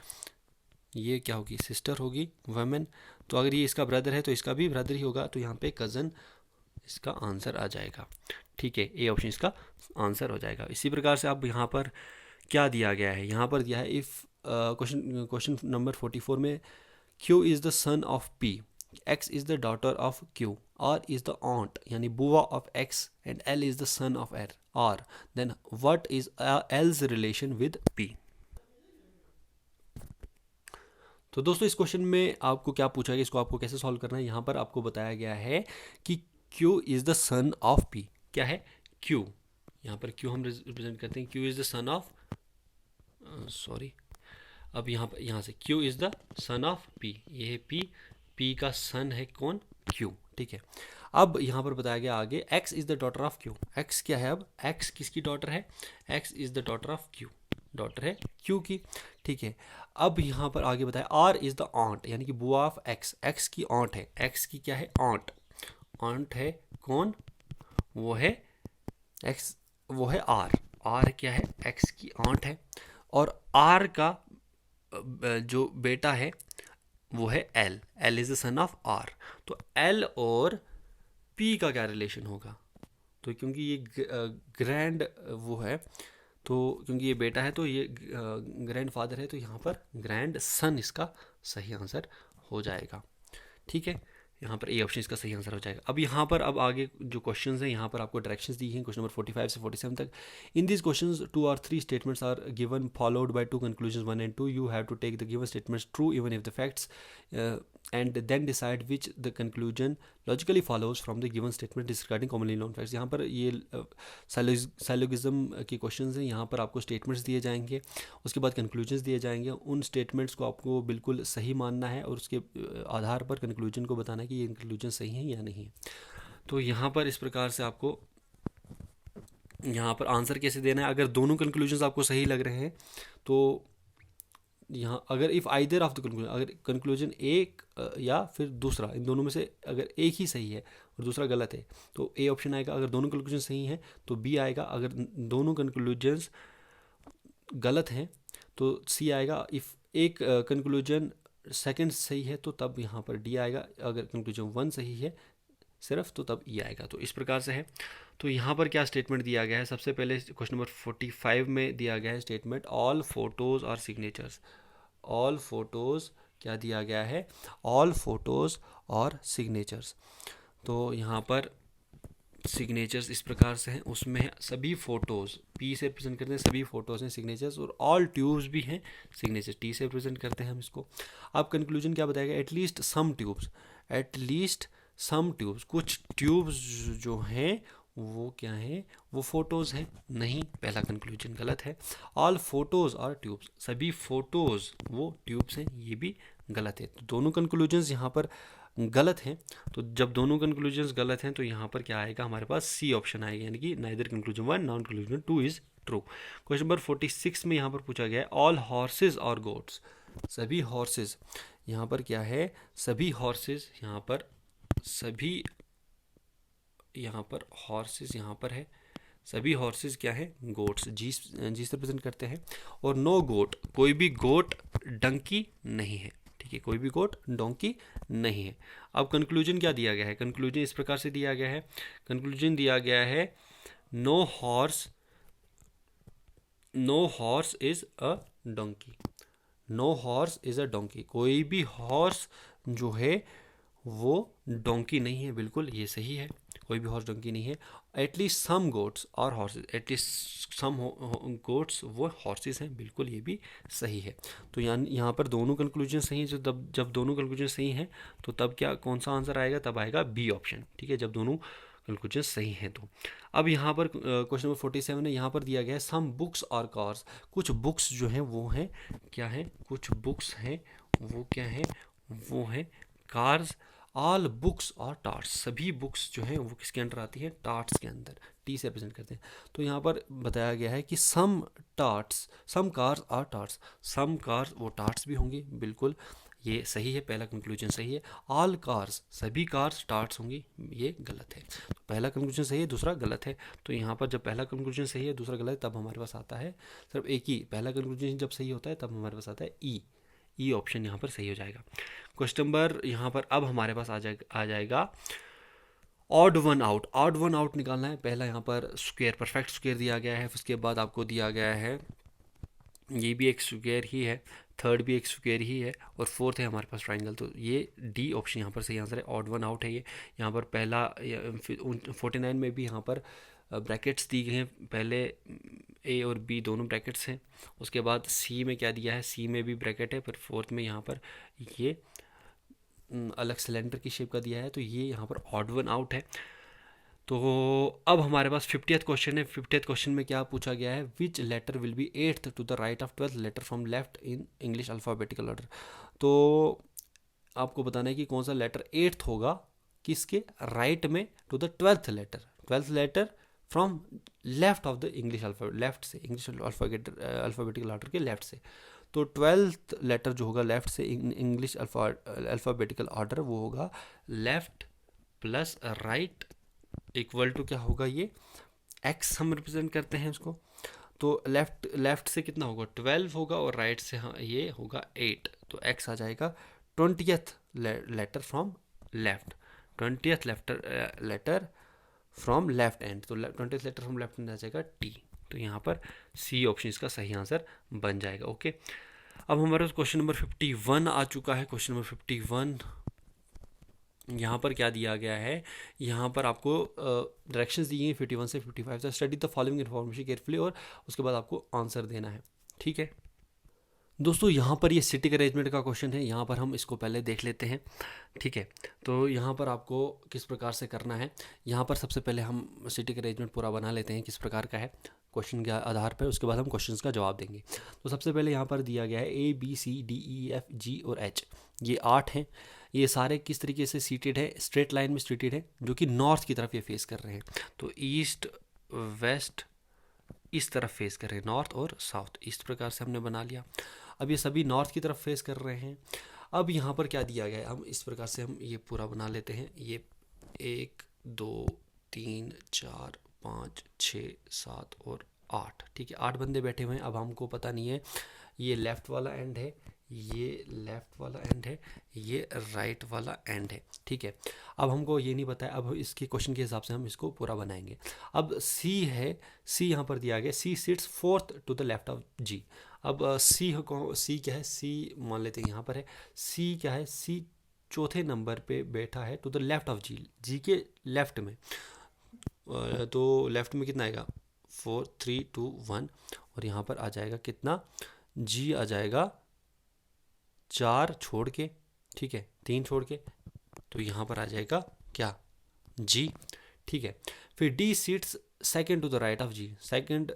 ये क्या होगी, सिस्टर होगी वुमेन। तो अगर ये इसका ब्रदर है तो इसका भी ब्रदर ही होगा, तो यहाँ पे कज़न इसका आंसर आ जाएगा। ठीक है, ए ऑप्शन इसका आंसर हो जाएगा। इसी प्रकार से अब यहाँ पर क्या दिया गया है, यहाँ पर दिया है इफ़ क्वेश्चन नंबर 44 में, Q is the son of P, X is the daughter of Q, R is the aunt यानी बुआ of X, and L is the son of R, then what is L's relation with P. तो दोस्तों इस क्वेश्चन में आपको क्या पूछा गया, इसको आपको कैसे सॉल्व करना है, यहाँ पर आपको बताया गया है कि Q is the son of P। क्या है Q, यहाँ पर Q हम रिप्रेजेंट करते हैं, Q is the son of, sorry, अब यहाँ से Q is the son of P, ये है P का सन है कौन, Q। ठीक है, अब यहाँ पर बताया गया आगे, X is the daughter of Q, X क्या है, अब X किसकी डॉटर है, X is the daughter of Q, daughter है Q की। ठीक है, अब यहाँ पर आगे बताया R इज़ द ऑन्ट यानी कि बुआ ऑफ X, X की ऑन्ट है, X की क्या है, ऑन्ट, ऑन्ट है कौन, वो है X, वो है R क्या है, X की ऑन्ट है, और R का जो बेटा है वो है L is the son of R। तो L और P का क्या रिलेशन होगा, तो क्योंकि ये ग्रैंड वो है, तो क्योंकि ये बेटा है तो ये ग्रैंड फादर है, तो यहाँ पर ग्रैंड सन इसका सही आंसर हो जाएगा। ठीक है, यहाँ पर ए ऑप्शन इसका सही आंसर हो जाएगा। अब यहाँ पर अब आगे जो क्वेश्चंस हैं, यहाँ पर आपको डायरेक्शंस दी हैं क्वेश्चन नंबर 45 से 47 तक। इन दिस क्वेश्चंस 2 और 3 statements are given followed by 2 conclusions 1 and 2। You have to take the given statements true even if the facts and then decide which the conclusion logically follows from the given statement discarding commonly known facts. यहाँ पर ये साइलोगिज्म के क्वेश्चंस हैं, यहाँ पर आपको स्टेटमेंट्स दिए जाएंगे, उसके बाद कंक्लूजन्स दिए जाएंगे, उन स्टेटमेंट्स को आपको बिल्कुल सही मानना है और उसके आधार पर कंक्लूजन को बताना है कि ये कंक्लूजन सही है या नहीं। तो यहाँ पर इस प्रकार से आपको यहाँ पर आंसर कैसे देना है, अगर दोनों कंक्लूजन्स आपको सही लग रहे हैं तो यहाँ अगर if either of the conclusion, अगर कंक्लूजन एक या फिर दूसरा, इन दोनों में से अगर एक ही सही है और दूसरा गलत है तो ए ऑप्शन आएगा, अगर दोनों कंक्लूजन सही हैं तो बी आएगा, अगर दोनों कंक्लूजन्स गलत हैं तो सी आएगा, इफ़ एक कंक्लूजन सेकंड सही है तो तब यहाँ पर डी आएगा, अगर कंक्लूजन 1 सही है सिर्फ तो तब ई आएगा। तो इस प्रकार से है। तो यहाँ पर क्या स्टेटमेंट दिया गया है, सबसे पहले क्वेश्चन नंबर 45 में दिया गया है स्टेटमेंट, ऑल फोटोज़ और सिग्नेचर्स, ऑल फोटोज़ क्या दिया गया है, ऑल फोटोज़ और सिग्नेचर्स। तो यहाँ पर सिग्नेचर्स इस प्रकार से हैं, उसमें सभी फ़ोटोज़ पी से रिप्रेजेंट करते हैं, सभी फ़ोटोज़ हैं सिग्नेचर्स, और ऑल ट्यूब्स भी हैं सिग्नेचर, टी से रिप्रेजेंट करते हैं हम इसको। अब कंक्लूजन क्या बताएगा, at least some tubes, at least some tubes, कुछ ट्यूब्स जो हैं वो क्या है, वो फोटोज़ हैं, नहीं, पहला कंक्लूजन गलत है। ऑल फोटोज़ और ट्यूब्स, सभी फ़ोटोज़ वो ट्यूब्स हैं, ये भी गलत है। तो दोनों कंक्लूजन्स यहाँ पर गलत हैं, तो जब दोनों कंक्लूजन्स गलत हैं तो यहाँ पर क्या आएगा, हमारे पास सी ऑप्शन आएगा, यानी कि neither conclusion 1 non conclusion 2 is true. Question number 46 में यहाँ पर पूछा गया है, ऑल हॉर्सेज और गोट्स, सभी हॉर्सेज, यहाँ पर क्या है, सभी हॉर्सेज, यहाँ पर सभी, यहाँ पर हॉर्सेज यहाँ पर है, सभी हॉर्सेज क्या है, गोट्स, जी से रिप्रेजेंट करते हैं, और नो गोट, कोई भी गोट डंकी नहीं है, ठीक है, कोई भी गोट डोंकी नहीं है। अब कंक्लूजन क्या दिया गया है, कंक्लूजन इस प्रकार से दिया गया है, कंक्लूजन दिया गया है, no horse is a donkey, no horse is a donkey, कोई भी हॉर्स जो है वो डोंकी नहीं है, बिल्कुल ये सही है, कोई भी हॉर्स डंकी नहीं है। एटलीस्ट सम गोट्स और हॉर्सेस, एटलीस्ट सम गोट्स वो हॉर्सेस हैं, बिल्कुल ये भी सही है। तो यहाँ पर दोनों कंक्लूजन सही हैं। जब दोनों कंक्लूजन सही हैं तो तब क्या कौन सा आंसर आएगा, तब आएगा बी ऑप्शन, ठीक है, जब दोनों कंक्लूजन सही हैं तो। अब यहाँ पर क्वेश्चन नंबर 47 है, यहाँ पर दिया गया है सम बुक्स और कार्स, कुछ बुक्स जो हैं वो हैं क्या हैं, कुछ बुक्स हैं वो क्या हैं, वो हैं कार्स। ऑल बुक्स और टार्ट्स, सभी बुक्स जो हैं वो किसके अंडर आती हैं, टार्ट्स के अंदर, टी से रिप्रेजेंट करते हैं। तो यहाँ पर बताया गया है कि सम टार्ट्स, सम कार्स और टार्ट्स, सम कार्स वो टार्ट्स भी होंगी, बिल्कुल ये सही है, पहला कंक्लूजन सही है। ऑल कार्स, सभी कार्स टार्ट्स होंगी, ये गलत है। तो पहला कंक्लूजन सही है, दूसरा गलत है। तो यहाँ पर जब पहला कंक्लूजन सही है दूसरा गलत है तब हमारे पास आता है सिर्फ एक ही, पहला कंक्लूजन जब सही होता है तब हमारे पास आता है ई ऑप्शन यहाँ पर सही हो जाएगा। क्वेश्चन नंबर यहाँ पर अब हमारे पास आ जाएगा odd one out. Odd one out निकालना है। पहला यहाँ पर स्क्वायर, परफेक्ट स्क्वायर दिया गया है, उसके बाद आपको दिया गया है ये भी एक स्क्वायर ही है, थर्ड भी एक स्क्वायर ही है, और फोर्थ है हमारे पास ट्राइंगल। तो ये डी ऑप्शन यहाँ पर सही आंसर है, ऑड वन आउट है ये। यहाँ पर पहला 49 में भी यहाँ पर ब्रैकेट्स दी गए हैं, पहले ए और बी दोनों ब्रैकेट्स हैं। उसके बाद सी में क्या दिया है, सी में भी ब्रैकेट है, पर फोर्थ में यहाँ पर ये अलग सिलेंडर की शेप का दिया है, तो ये यहाँ पर ऑड वन आउट है। तो अब हमारे पास 50th क्वेश्चन है। 50th क्वेश्चन में क्या पूछा गया है, which letter will be 8th to the right of 12th letter from left in English alphabetical order. तो आपको बताना है कि कौन सा लेटर 8th होगा किसके राइट में to the 12th letter from left of the English alphabet, left से, इंग्लिश अल्फ़ाबेटिकल ऑर्डर के लेफ्ट से। तो 12th लेटर जो होगा लेफ्ट से इंग्लिश अल्फ़ाबेटिकल ऑर्डर वो होगा left plus right equal to क्या होगा, ये एक्स हम रिप्रेजेंट करते हैं उसको। तो लेफ्ट से कितना होगा 12 होगा, और राइट से हाँ ये होगा 8, तो एक्स आ जाएगा 20th letter from left, 20th letter from left end. तो 20th letter from left end आ जाएगा टी। तो यहाँ पर सी ऑप्शन इसका सही आंसर बन जाएगा। ओके, अब हमारे पास क्वेश्चन नंबर 51 आ चुका है। क्वेश्चन नंबर 51 यहाँ पर क्या दिया गया है, यहाँ पर आपको डायरेक्शंस दी गई हैं 51 से 55 तक। Study the following information carefully, और उसके बाद आपको आंसर देना है, ठीक है दोस्तों। यहाँ पर ये सिटिंग अरेंजमेंट का क्वेश्चन है, यहाँ पर हम इसको पहले देख लेते हैं, ठीक है। तो यहाँ पर आपको किस प्रकार से करना है, यहाँ पर सबसे पहले हम सिटिंग अरेंजमेंट पूरा बना लेते हैं किस प्रकार का है क्वेश्चन के आधार पर, उसके बाद हम क्वेश्चंस का जवाब देंगे। तो सबसे पहले यहाँ पर दिया गया है ABCDEFG और H, ये 8 हैं। ये सारे किस तरीके से सीटेड है, स्ट्रेट लाइन में सीटेड है, जो कि नॉर्थ की तरफ ये फेस कर रहे हैं। तो ईस्ट वेस्ट इस तरफ फेस कर रहे हैं, नॉर्थ और साउथ, इस प्रकार से हमने बना लिया। अब ये सभी नॉर्थ की तरफ फेस कर रहे हैं। अब यहाँ पर क्या दिया गया है, हम इस प्रकार से हम ये पूरा बना लेते हैं। ये 1 2 3 4 5 6 7 और 8, ठीक है, 8 बंदे बैठे हुए हैं। अब हमको पता नहीं है ये लेफ़्ट वाला एंड है, ये लेफ़्ट वाला एंड है, ये राइट वाला एंड है, ठीक है। अब हमको ये नहीं पता है, अब इसके क्वेश्चन के हिसाब से हम इसको पूरा बनाएंगे। अब सी है, सी यहाँ पर दिया गया, C sits 4th to the left of G. अब सी क्या है, सी मान लेते हैं यहाँ पर है, सी क्या है, सी चौथे नंबर पे बैठा है टू द लेफ्ट ऑफ जी, जी के लेफ्ट में। तो लेफ्ट में कितना आएगा 4 3 2 1, और यहाँ पर आ जाएगा कितना, जी आ जाएगा 4 छोड़ के, ठीक है, 3 छोड़ के, तो यहाँ पर आ जाएगा क्या, जी, ठीक है। फिर D sits second to the right of G, second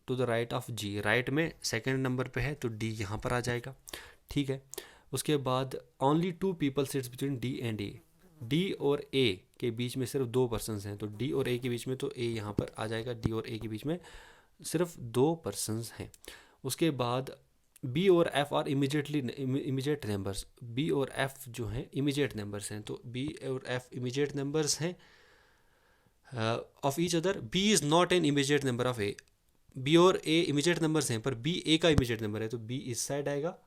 to the right of G, right में सेकंड नंबर पे है, तो डी यहाँ पर आ जाएगा, ठीक है। उसके बाद only 2 people sits between D and A, D और ए के बीच में सिर्फ 2 पर्सनस हैं, तो डी और ए के बीच में, तो ए यहाँ पर आ जाएगा, डी और ए के बीच में सिर्फ 2 पर्सनस हैं। उसके बाद बी और F are immediate numbers, B और एफ जो हैं इमीडिएट नंबर्स हैं, तो बी और एफ इमीडिएट नंबर्स हैं of each other. B is not an immediate number of A, B और ए इमीडिएट नंबर्स हैं पर बी ए का इमीडिएट नंबर है, तो बी इस साइड आएगा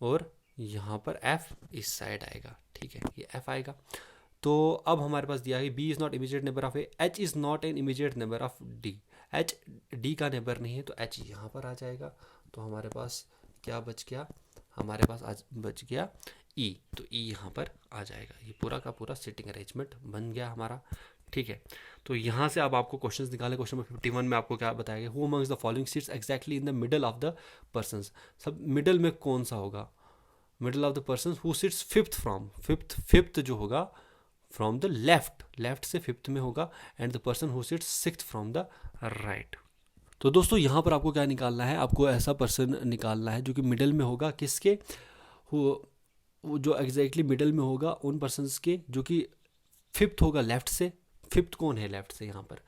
और यहाँ पर एफ इस साइड आएगा, ठीक है, ये एफ आएगा। तो अब हमारे पास दिया है B is not immediate number of A, H is not an immediate number of D, H D का नेबर नहीं है, तो एच यहाँ पर आ जाएगा। तो हमारे पास क्या बच गया, हमारे पास आज बच गया ई, तो ई यहाँ पर आ जाएगा। ये पूरा का पूरा सीटिंग अरेंजमेंट बन गया हमारा, ठीक है। तो यहाँ से अब आपको क्वेश्चंस निकाले। क्वेश्चन नंबर 51 में आपको क्या बताया गया, who amongst the following seats exactly in the middle of the persons, सब मिडल में कौन सा होगा, middle of the person who sits fifth from, fifth जो होगा फ्रॉम द लेफ्ट से फिफ्थ में होगा, and the person who sits sixth from the right. तो दोस्तों यहाँ पर आपको क्या निकालना है, आपको ऐसा पर्सन निकालना है जो कि मिडल में होगा, किसके, वो जो एग्जैक्टली मिडल में होगा उन पर्सनस के, जो कि फिफ्थ होगा लेफ्ट से। फिफ्थ कौन है लेफ्ट से, यहाँ पर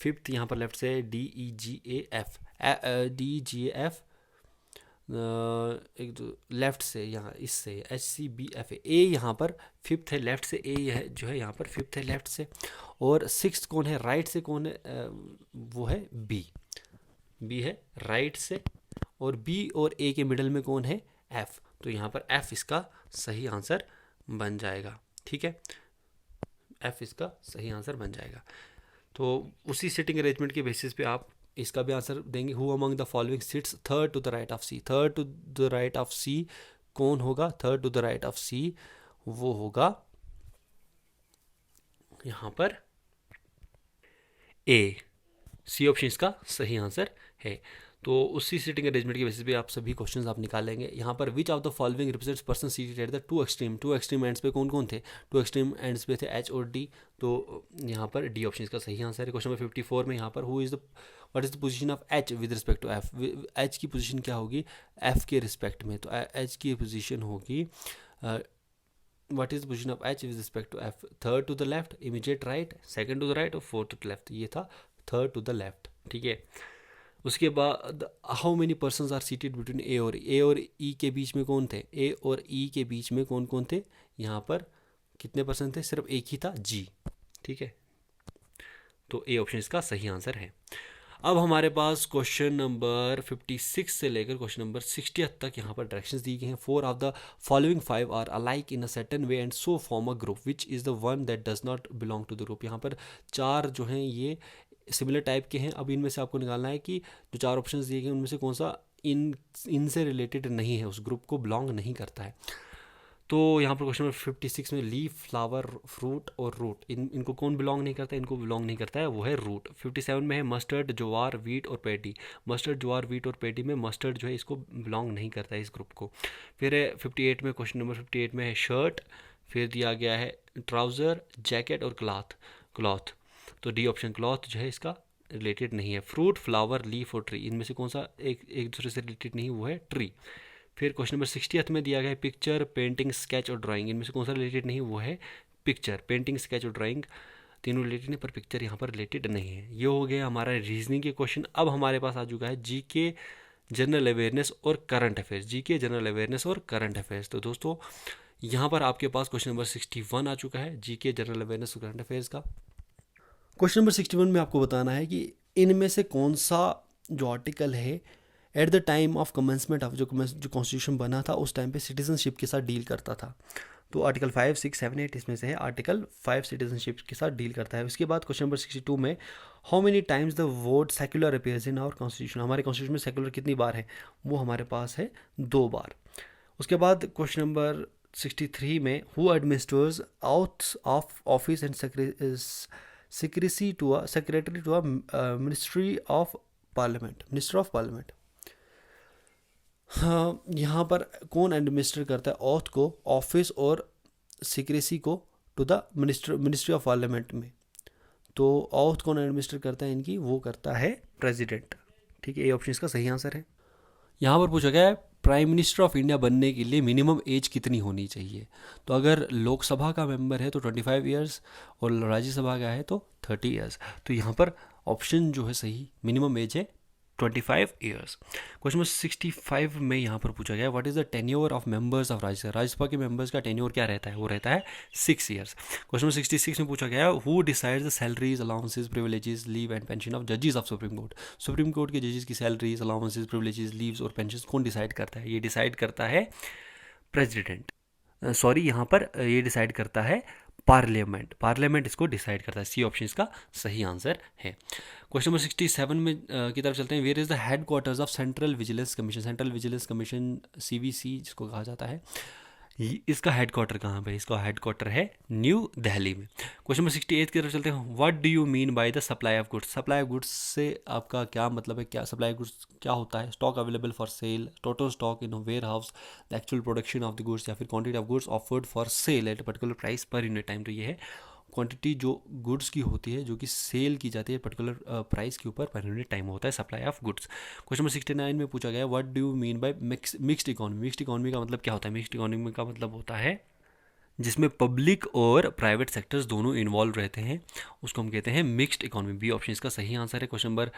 फिफ्थ, यहाँ पर लेफ्ट से DEGAF, DEGAF, एक जो लेफ्ट से यहाँ इससे HCBF, ए यहाँ पर फिफ्थ है लेफ्ट से, ए जो है यहाँ पर फिफ्थ है लेफ्ट से। और सिक्स्थ कौन है राइट से, कौन है, वो है बी है राइट से, और बी और ए के मिडल में कौन है, एफ, तो यहाँ पर एफ इसका सही आंसर बन जाएगा, ठीक है, एफ इसका सही आंसर बन जाएगा। तो उसी सिटिंग अरेंजमेंट के बेसिस पे आप इसका भी आंसर देंगे, who among the following sits third to the right of C, third to the right of C कौन होगा, third to the right of C वो होगा यहाँ पर ए, सी ऑप्शन इसका सही आंसर है। तो उसी सीटिंग अरेंजमेंट के बेसिस पे आप सभी क्वेश्चंस आप निकालेंगे। यहाँ पर विच of the following represents person seated at the two extreme ends पे कौन कौन थे, टू एक्सट्रीम एंड्स पे थे एच और डी, तो यहाँ पर डी ऑप्शन इसका सही आंसर है। क्वेश्चन नंबर 54 में यहाँ पर what is the position of H with respect to F, H की पोजीशन क्या होगी एफ के रिस्पेक्ट में, तो एच की पोजीशन होगी what is the position of H with respect to F, third to the left, immediate right, second to the right और फोर्थ टू द लेफ्ट, ये था थर्ड टू द लेफ्ट, ठीक है। उसके बाद how many persons are seated between A और ई के बीच में कौन थे, ए और ई के बीच में कौन कौन थे, यहाँ पर कितने पर्सन थे, सिर्फ एक ही था जी, ठीक है। तो ए ऑप्शन इसका सही आंसर है। अब हमारे पास क्वेश्चन नंबर 56 से लेकर क्वेश्चन नंबर 60 तक यहाँ पर डायरेक्शंस दी गई हैं। 4 of the following 5 are alike in a certain way and so form a group which is the one that does not belong to the group. यहाँ पर 4 जो हैं ये सिमिलर टाइप के हैं। अब इनमें से आपको निकालना है कि जो 4 ऑप्शंस दिए गए उनमें से कौन सा इनसे रिलेटेड नहीं है, उस ग्रुप को बिलोंग नहीं करता है। तो यहाँ पर क्वेश्चन नंबर 56 में लीफ, फ्लावर, फ्रूट और रूट, इनको कौन बिलोंग नहीं करता है, इनको बिलोंग नहीं करता है, वो है रूट। 57 में है मस्टर्ड, ज्वार, वीट और पैडी, मस्टर्ड, ज्वार, वीट और पैडी में मस्टर्ड जो है इसको बिलोंग नहीं करता है इस ग्रुप को। फिर है 58 में, क्वेश्चन नंबर 58 में है शर्ट, फिर दिया गया है ट्राउज़र, जैकेट और क्लॉथ, तो डी ऑप्शन क्लॉथ जो है इसका रिलेटेड नहीं है। फ्रूट, फ्लावर, लीफ और ट्री, इनमें से कौन सा एक दूसरे से रिलेटेड नहीं, वो है ट्री। फिर क्वेश्चन नंबर 60 में दिया गया है पिक्चर, पेंटिंग, स्केच और ड्राइंग, इनमें से कौन सा रिलेटेड नहीं, वो है पिक्चर। पेंटिंग, स्केच और ड्राइंग तीनों रिलेटेड नहीं, पर पिक्चर यहाँ पर रिलेटेड नहीं है। ये हो गया हमारा रीजनिंग के क्वेश्चन। अब हमारे पास आ चुका है जीके, जनरल अवेयरनेस और current affairs, GK, general awareness और करंट अफेयर्स। तो दोस्तों यहाँ पर आपके पास क्वेश्चन नंबर 61 आ चुका है जीके, जनरल अवेयरनेस और करंट अफेयर्स का। क्वेश्चन नंबर 61 में आपको बताना है कि इनमें से कौन सा जो आर्टिकल है at the time of commencement of जो कॉन्स्टिट्यूशन बना था उस टाइम पे सिटीजनशिप के साथ डील करता था। तो आर्टिकल 5, 6, 7, 8 इसमें से है आर्टिकल 5 सिटीजनशिप के साथ डील करता है। उसके बाद क्वेश्चन नंबर 62 में how many times the word secular appears in our constitution, हमारे कॉन्स्टिट्यूशन में सेक्युलर कितनी बार है, वो हमारे पास है 2 बार। उसके बाद क्वेश्चन नंबर 63 में who administers outs of office and secrecy to a secretary to a ministry of parliament, minister of parliament. हाँ, यहाँ पर कौन एडमिनिस्टर करता है ऑथ को, ऑफिस और सीक्रेसी को to the ministry of parliament में। तो ऑथ कौन एडमिनिस्टर करता है इनकी, वो करता है प्रेसिडेंट, ठीक है। ये ऑप्शन इसका सही आंसर है। यहाँ पर पूछा गया है प्राइम मिनिस्टर ऑफ इंडिया बनने के लिए मिनिमम एज कितनी होनी चाहिए। तो अगर लोकसभा का मेंबर है तो 25 ईयर्स और राज्यसभा का है तो 30 ईयर्स। तो यहाँ पर ऑप्शन जो है सही मिनिमम एज है 25 ईयर्स। क्वेश्चन नंबर 65 में यहाँ पर पूछा गया what is the tenure of members of Rajya Sabha के मेंबर्स का टेन्योर क्या रहता है, वो रहता है 6 ईयर्स। क्वेश्चन नंबर 66 में पूछा गया who decides the salaries, allowances, privileges, leave and pension of जजेस of supreme court. Supreme court के जजेस की सैलरीज, अलाउंसेज, प्रिविलेजेस, लीव्स और पेंशन कौन डिसाइड करता है, ये डिसाइड करता है प्रेसिडेंट, सॉरी यहाँ पर ये डिसाइड करता है पार्लियामेंट इसको डिसाइड करता है। सी ऑप्शन इसका सही आंसर है। क्वेश्चन नंबर 67 में की तरफ चलते हैं। Where is the headquarters of central vigilance commission, central vigilance commission CVC जिसको कहा जाता है, इसका हेडक्वार्टर कहाँ पे है? इसका हेडक्वार्टर है न्यू दिल्ली में। क्वेश्चन नंबर 68 की तरफ चलते हैं। What do you mean by the supply of goods? Supply of goods से आपका क्या मतलब है? क्या सप्लाई ऑफ गुड्स क्या होता है? Stock available for sale, total stock in warehouse, the actual production of the goods, या फिर quantity of goods offered for sale at particular price per unit time. तो ये है क्वांटिटी जो गुड्स की होती है जो कि सेल की जाती है पर्टिकुलर प्राइस के ऊपर पर यूनिट टाइम होता है supply of goods. Question number 69 में पूछा गया what do you mean by mixed economy? Mixed economy का मतलब क्या होता है? मिक्स्ड इकोनॉमी का मतलब होता है जिसमें पब्लिक और प्राइवेट सेक्टर्स दोनों इन्वॉल्व रहते हैं, उसको हम कहते हैं मिक्स्ड इकोनॉमी। बी ऑप्शन इसका सही आंसर है। क्वेश्चन नंबर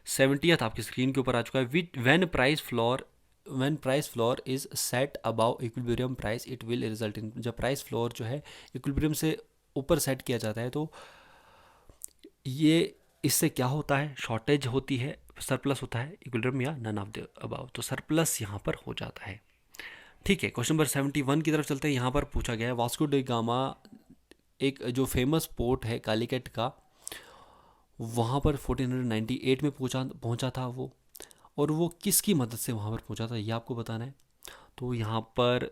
70 आपकी स्क्रीन के ऊपर आ चुका है। When price floor is set above equilibrium price it will result in. जब प्राइस फ्लोर जो है इक्विलिब्रियम से ऊपर सेट किया जाता है तो ये इससे क्या होता है? शॉर्टेज होती है, सरप्लस होता है, इक्विलिब्रियम या नन ऑफ द अबाव। तो सरप्लस यहाँ पर हो जाता है। ठीक है, क्वेश्चन नंबर 71 की तरफ चलते हैं। यहाँ पर पूछा गया है वास्को डी गामा एक जो फेमस पोर्ट है कालीकट का, वहाँ पर 1498 में पहुँचा था वो, और वो किसकी मदद से वहाँ पर पहुँचा था ये आपको बताना है। तो यहाँ पर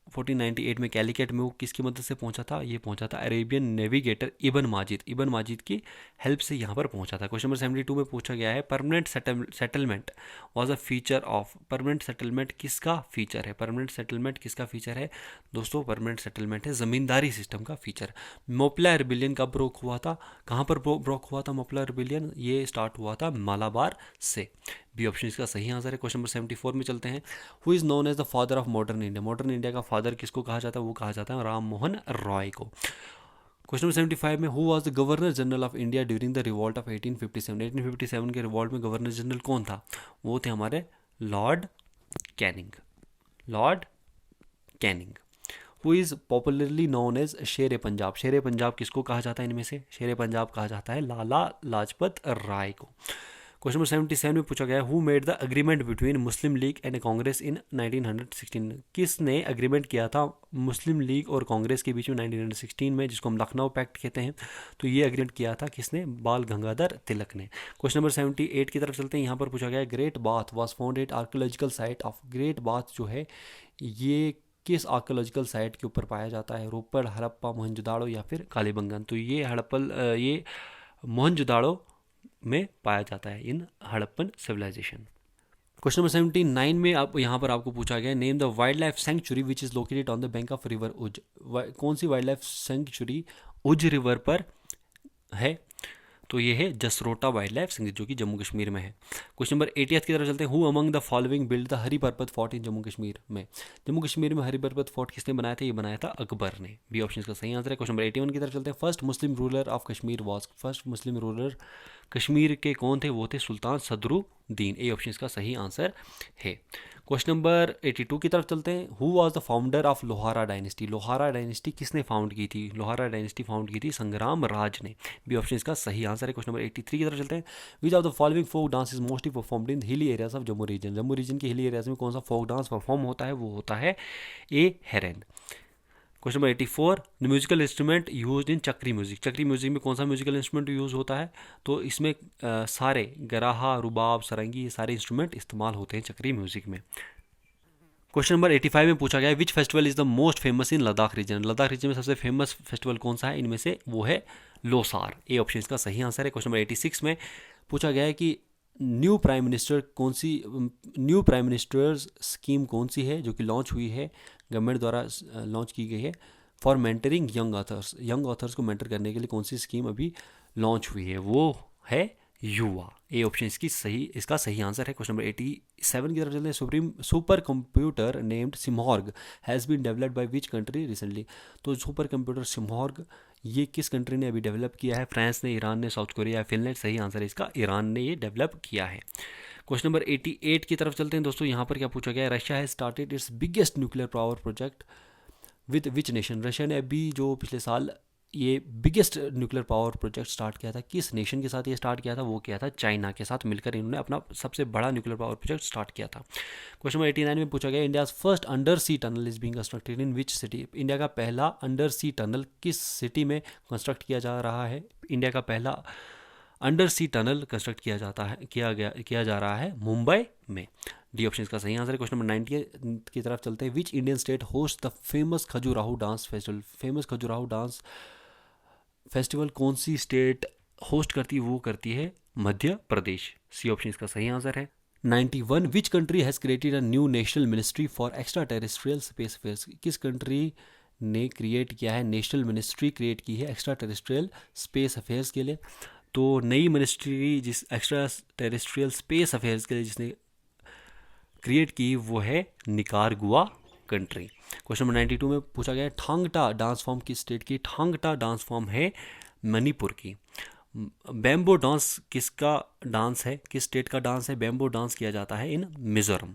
1498 में कैलिकट में वो किसकी मदद से पहुंचा था? ये पहुंचा था अरेबियन नेविगेटर इबन माजिद की हेल्प से यहाँ पर पहुंचा था। क्वेश्चन नंबर 72 में पूछा गया है permanent settlement was a feature of. Permanent settlement किसका फीचर है? परमानेंट सेटलमेंट किसका फीचर है दोस्तों? परमानेंट सेटलमेंट है जमींदारी सिस्टम का फीचर। मोपला रिबिलियन कब ब्रोक हुआ था? कहाँ पर ब्रोक हुआ था मोपला रिबिलियन? ये स्टार्ट हुआ था मालाबार से। बी ऑप्शन इसका सही आंसर है। क्वेश्चन नंबर 74 में चलते हैं। Who is known as the father of modern India? Modern India का फादर किसको कहा जाता है? वो कहा जाता है राम मोहन रॉय को। क्वेश्चन नंबर 75 में who was the governor general of India during the revolt of 1857? 1857 के रिवॉल्ट में गवर्नर जनरल कौन था? वो थे हमारे Lord Canning. Lord Canning. Who is popularly known as Sher Punjab? शेर पंजाब किसको कहा जाता है इनमें से? शेर पंजाब कहा जाता है लाला लाजपत राय को। क्वेश्चन नंबर 77 में पूछा गया who made the agreement between Muslim League and Congress in 1916? किसने अग्रीमेंट किया था मुस्लिम लीग और कांग्रेस के बीच में 1916 में, जिसको हम लखनऊ पैक्ट कहते हैं? तो ये अग्रीमेंट किया था किसने? बाल गंगाधर तिलक ने। क्वेश्चन नंबर 78 की तरफ चलते हैं। यहाँ पर पूछा गया great bath was found at archaeological site of. Great bath जो है ये किस आर्कोलॉजिकल साइट के ऊपर पाया जाता है? रोपड़, हड़प्पा, मोहनजोदाड़ो या फिर कालीबंगन? तो ये मोहनजोदाड़ो में पाया जाता है इन हड़प्पन सिविलाइजेशन। क्वेश्चन नंबर 79 में आप यहाँ पर आपको पूछा गया name the wild life sanctuary which is located on the bank of river उज। कौन सी वाइल्ड लाइफ सेंचुरी उज रिवर पर है? तो ये है जसरोटा वाइल्ड लाइफ सेंचुरी जो कि जम्मू कश्मीर में है। क्वेश्चन नंबर 80 की तरफ चलते हैं। Who among the following build the Hariparbat fort in Jammu Kashmir में? जम्मू कश्मीर में हरिपर्वत फोर्ट किसने बनाया था? ये बनाया था अकबर ने। बी ऑप्शन का सही आंसर है। क्वेश्चन नंबर 81 की तरफ चलते हैं। First Muslim ruler of Kashmir was. First Muslim ruler Kashmir के कौन थे? वो थे सुल्तान सदरुद्दीन। ए ऑप्शन इसका सही आंसर है। क्वेश्चन नंबर 82 की तरफ चलते हैं। Who was the founder of Lohara dynasty? Lohara dynasty किसने फाउंड की थी? लोहारा डायनेस्टी फाउंड की थी संग्राम राज ने। बी ऑप्शन इसका सही आंसर है। क्वेश्चन नंबर 83 की तरफ चलते हैं। Which of the following folk dance is mostly performed in hilly areas of Jammu region? Jammu region के हिली एरियाज में कौन सा फोक डांस परफॉर्म होता है? वो होता है a heron. Question number 84 the musical instrument used in Chakri music. चक्री म्यूजिक में कौन सा म्यूजिकल इंस्ट्रूमेंट यूज होता है? तो इसमें सारे गराहा, रुबाब, सारंगी, ये सारे इंस्ट्रूमेंट इस्तेमाल होते हैं चक्री म्यूजिक में। क्वेश्चन नंबर 85 में पूछा गया है which festival is the most famous in Ladakh region? Ladakh region में सबसे फेमस फेस्टिवल कौन सा है? इनमें से वो है लोसार। ए ऑप्शन इसका सही आंसर है। क्वेश्चन नंबर 86 में पूछा गया है कि न्यू प्राइम मिनिस्टर्स स्कीम कौन सी है जो कि लॉन्च हुई है, गवर्नमेंट द्वारा लॉन्च की गई है for mentoring young authors? Young authors को मेंटर करने के लिए कौन सी स्कीम अभी लॉन्च हुई है? वो है युवा। ए ऑप्शन इसका सही आंसर है। क्वेश्चन नंबर 87 की तरफ चलते हैं। Super computer named Simorgh has been developed by which country recently? तो सुपर कंप्यूटर सिमहॉर्ग ये किस कंट्री ने अभी डेवलप किया है? फ्रांस ने, ईरान ने, साउथ कोरिया या फिनलैंड? सही आंसर है इसका ईरान ने ये डेवलप किया है। क्वेश्चन नंबर 88 की तरफ चलते हैं दोस्तों। यहाँ पर क्या पूछा गया है? Russia has started it's biggest nuclear power project with which nation? Russia ने अभी जो पिछले साल ये biggest nuclear power project start किया था, किस नेशन के साथ ये स्टार्ट किया था? वो किया था चाइना के साथ मिलकर इन्होंने अपना सबसे बड़ा न्यूक्लियर पावर प्रोजेक्ट स्टार्ट किया था। क्वेश्चन नंबर 89 में पूछा गया India's first undersea tunnel is being constructed in which city? India का पहला अंडर सी टनल किस सिटी में कंस्ट्रक्ट किया जा रहा है? इंडिया का पहला अंडर सी टनल कंस्ट्रक्ट किया जा रहा है मुंबई में। डी ऑप्शन इसका सही आंसर है। क्वेश्चन नंबर 90 की तरफ चलते हैं। Which Indian state host the famous Khajuraho dance festival? Famous Khajuraho dance festival कौन सी स्टेट होस्ट करती है? वो करती है मध्य प्रदेश। सी ऑप्शन इसका सही आंसर है। 91 which country has created a new national ministry for extra terrestrial space affairs? किस कंट्री ने क्रिएट किया है, नेशनल मिनिस्ट्री क्रिएट की है एक्स्ट्रा टेरेस्ट्रियल स्पेस अफेयर्स के लिए? तो नई मिनिस्ट्री जिस एक्स्ट्रा टेरेस्ट्रियल स्पेस अफेयर्स के लिए जिसने क्रिएट की वो है निकारागुआ कंट्री। क्वेश्चन नंबर 92 में पूछा गया है थांगटा डांस फॉर्म किस स्टेट की? थांगटा डांस फॉर्म है मणिपुर की। बैम्बो डांस किसका डांस है, किस स्टेट का डांस है? बैम्बो डांस किया जाता है इन मिजोरम।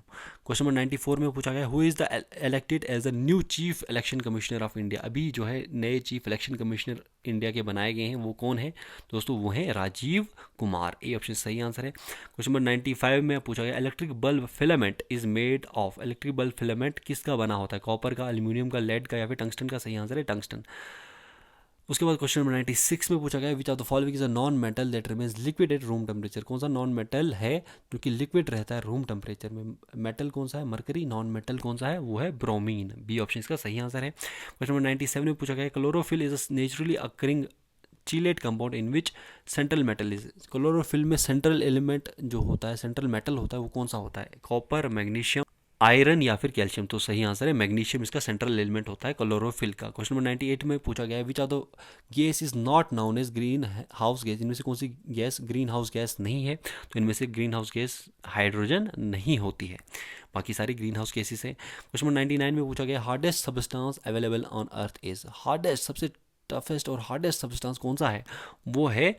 क्वेश्चन नंबर 94 में पूछा गया who is the elected as the new chief election commissioner of India? अभी जो है नए चीफ इलेक्शन कमिश्नर इंडिया के बनाए गए हैं वो कौन है दोस्तों? वो हैं राजीव कुमार। ए ऑप्शन सही आंसर है। क्वेश्चन नंबर 95 में पूछा गया electric bulb filament is made of? Electric bulb filament किसका बना होता है? कॉपर का, एल्यूमिनियम का, लेड का या फिर टंगस्टन का? सही आंसर है टंगस्टन। उसके बाद क्वेश्चन नंबर 96 में पूछा गया विच of the following is a non metal that remains liquid at room temperature? कौन सा नॉन मेटल है जो कि लिक्विड रहता है रूम टेम्परेचर में? मेटल कौन सा है? मरकरी। नॉन मेटल कौन सा है? वो है ब्रोमीन। बी ऑप्शन इसका सही आंसर है। क्वेश्चन नंबर 97 में पूछा गया chlorophyll is a naturally occurring चीलेट compound in which central metal is? Chlorophyll में सेंट्रल एलिमेंट जो होता है, सेंट्रल मेटल होता है, वो कौन सा होता है? कॉपर, मैग्नीशियम, आयरन या फिर कैल्शियम? तो सही आंसर है मैग्नीशियम इसका सेंट्रल एलिमेंट होता है क्लोरोफिल का। क्वेश्चन नंबर 98 में पूछा गया है which of the gas is not known as greenhouse gas? इनमें से कौन सी गैस ग्रीन हाउस गैस नहीं है? तो इनमें से ग्रीन हाउस गैस हाइड्रोजन नहीं होती है, बाकी सारी ग्रीन हाउस गैसेस है। क्वेश्चन नंबर 99 में पूछा गया hardest substance available on earth is? Hardest, सबसे टफेस्ट और हार्डेस्ट सब्सटेंस कौन सा है? वो है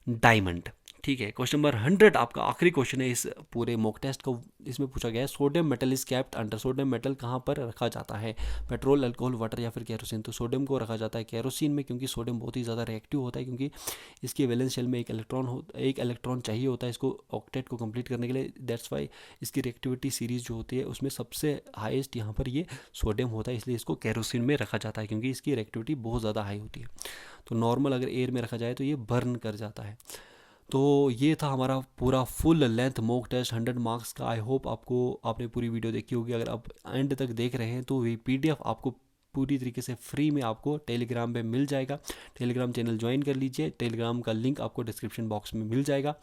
डायमंड। ठीक है। क्वेश्चन नंबर 100 आपका आखिरी क्वेश्चन है इस पूरे मॉक टेस्ट का। इसमें पूछा गया है sodium metal is kept under? Sodium metal कहाँ पर रखा जाता है? पेट्रोल, अल्कोहल, वाटर या फिर केरोसिन? तो सोडियम को रखा जाता है केरोसिन में, क्योंकि सोडियम बहुत ही ज़्यादा रिएक्टिव होता है, क्योंकि इसके वैलेंस शेल में एक इलेक्ट्रॉन चाहिए होता है इसको ऑक्टेट को कंप्लीट करने के लिए। दैट्स वाई इसकी रिएक्टिविटी सीरीज जो होती है उसमें सबसे हाईएस्ट यहाँ पर ये सोडियम होता है, इसलिए इसको केरोसिन में रखा जाता है क्योंकि इसकी रिएक्टिविटी बहुत ज़्यादा हाई होती है। तो नॉर्मल अगर एयर में रखा जाए तो ये बर्न कर जाता है। तो ये था हमारा पूरा full length mock test 100 marks का। आई होप आपने पूरी वीडियो देखी होगी। अगर आप एंड तक देख रहे हैं तो ये PDF आपको पूरी तरीके से फ्री में आपको टेलीग्राम पे मिल जाएगा। टेलीग्राम चैनल ज्वाइन कर लीजिए, टेलीग्राम का लिंक आपको डिस्क्रिप्शन बॉक्स में मिल जाएगा।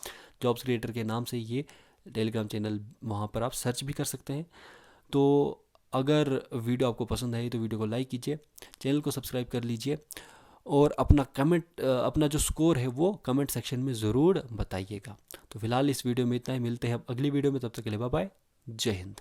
जॉब्स क्रिएटर के नाम से ये टेलीग्राम चैनल, वहाँ पर आप सर्च भी कर सकते हैं। तो अगर वीडियो आपको पसंद आई तो वीडियो को लाइक कीजिए, चैनल को सब्सक्राइब कर लीजिए और अपना जो स्कोर है वो कमेंट सेक्शन में ज़रूर बताइएगा। तो फिलहाल इस वीडियो में इतना ही, मिलते हैं अब अगली वीडियो में, तब तक के लिए बाय बाय, जय हिंद।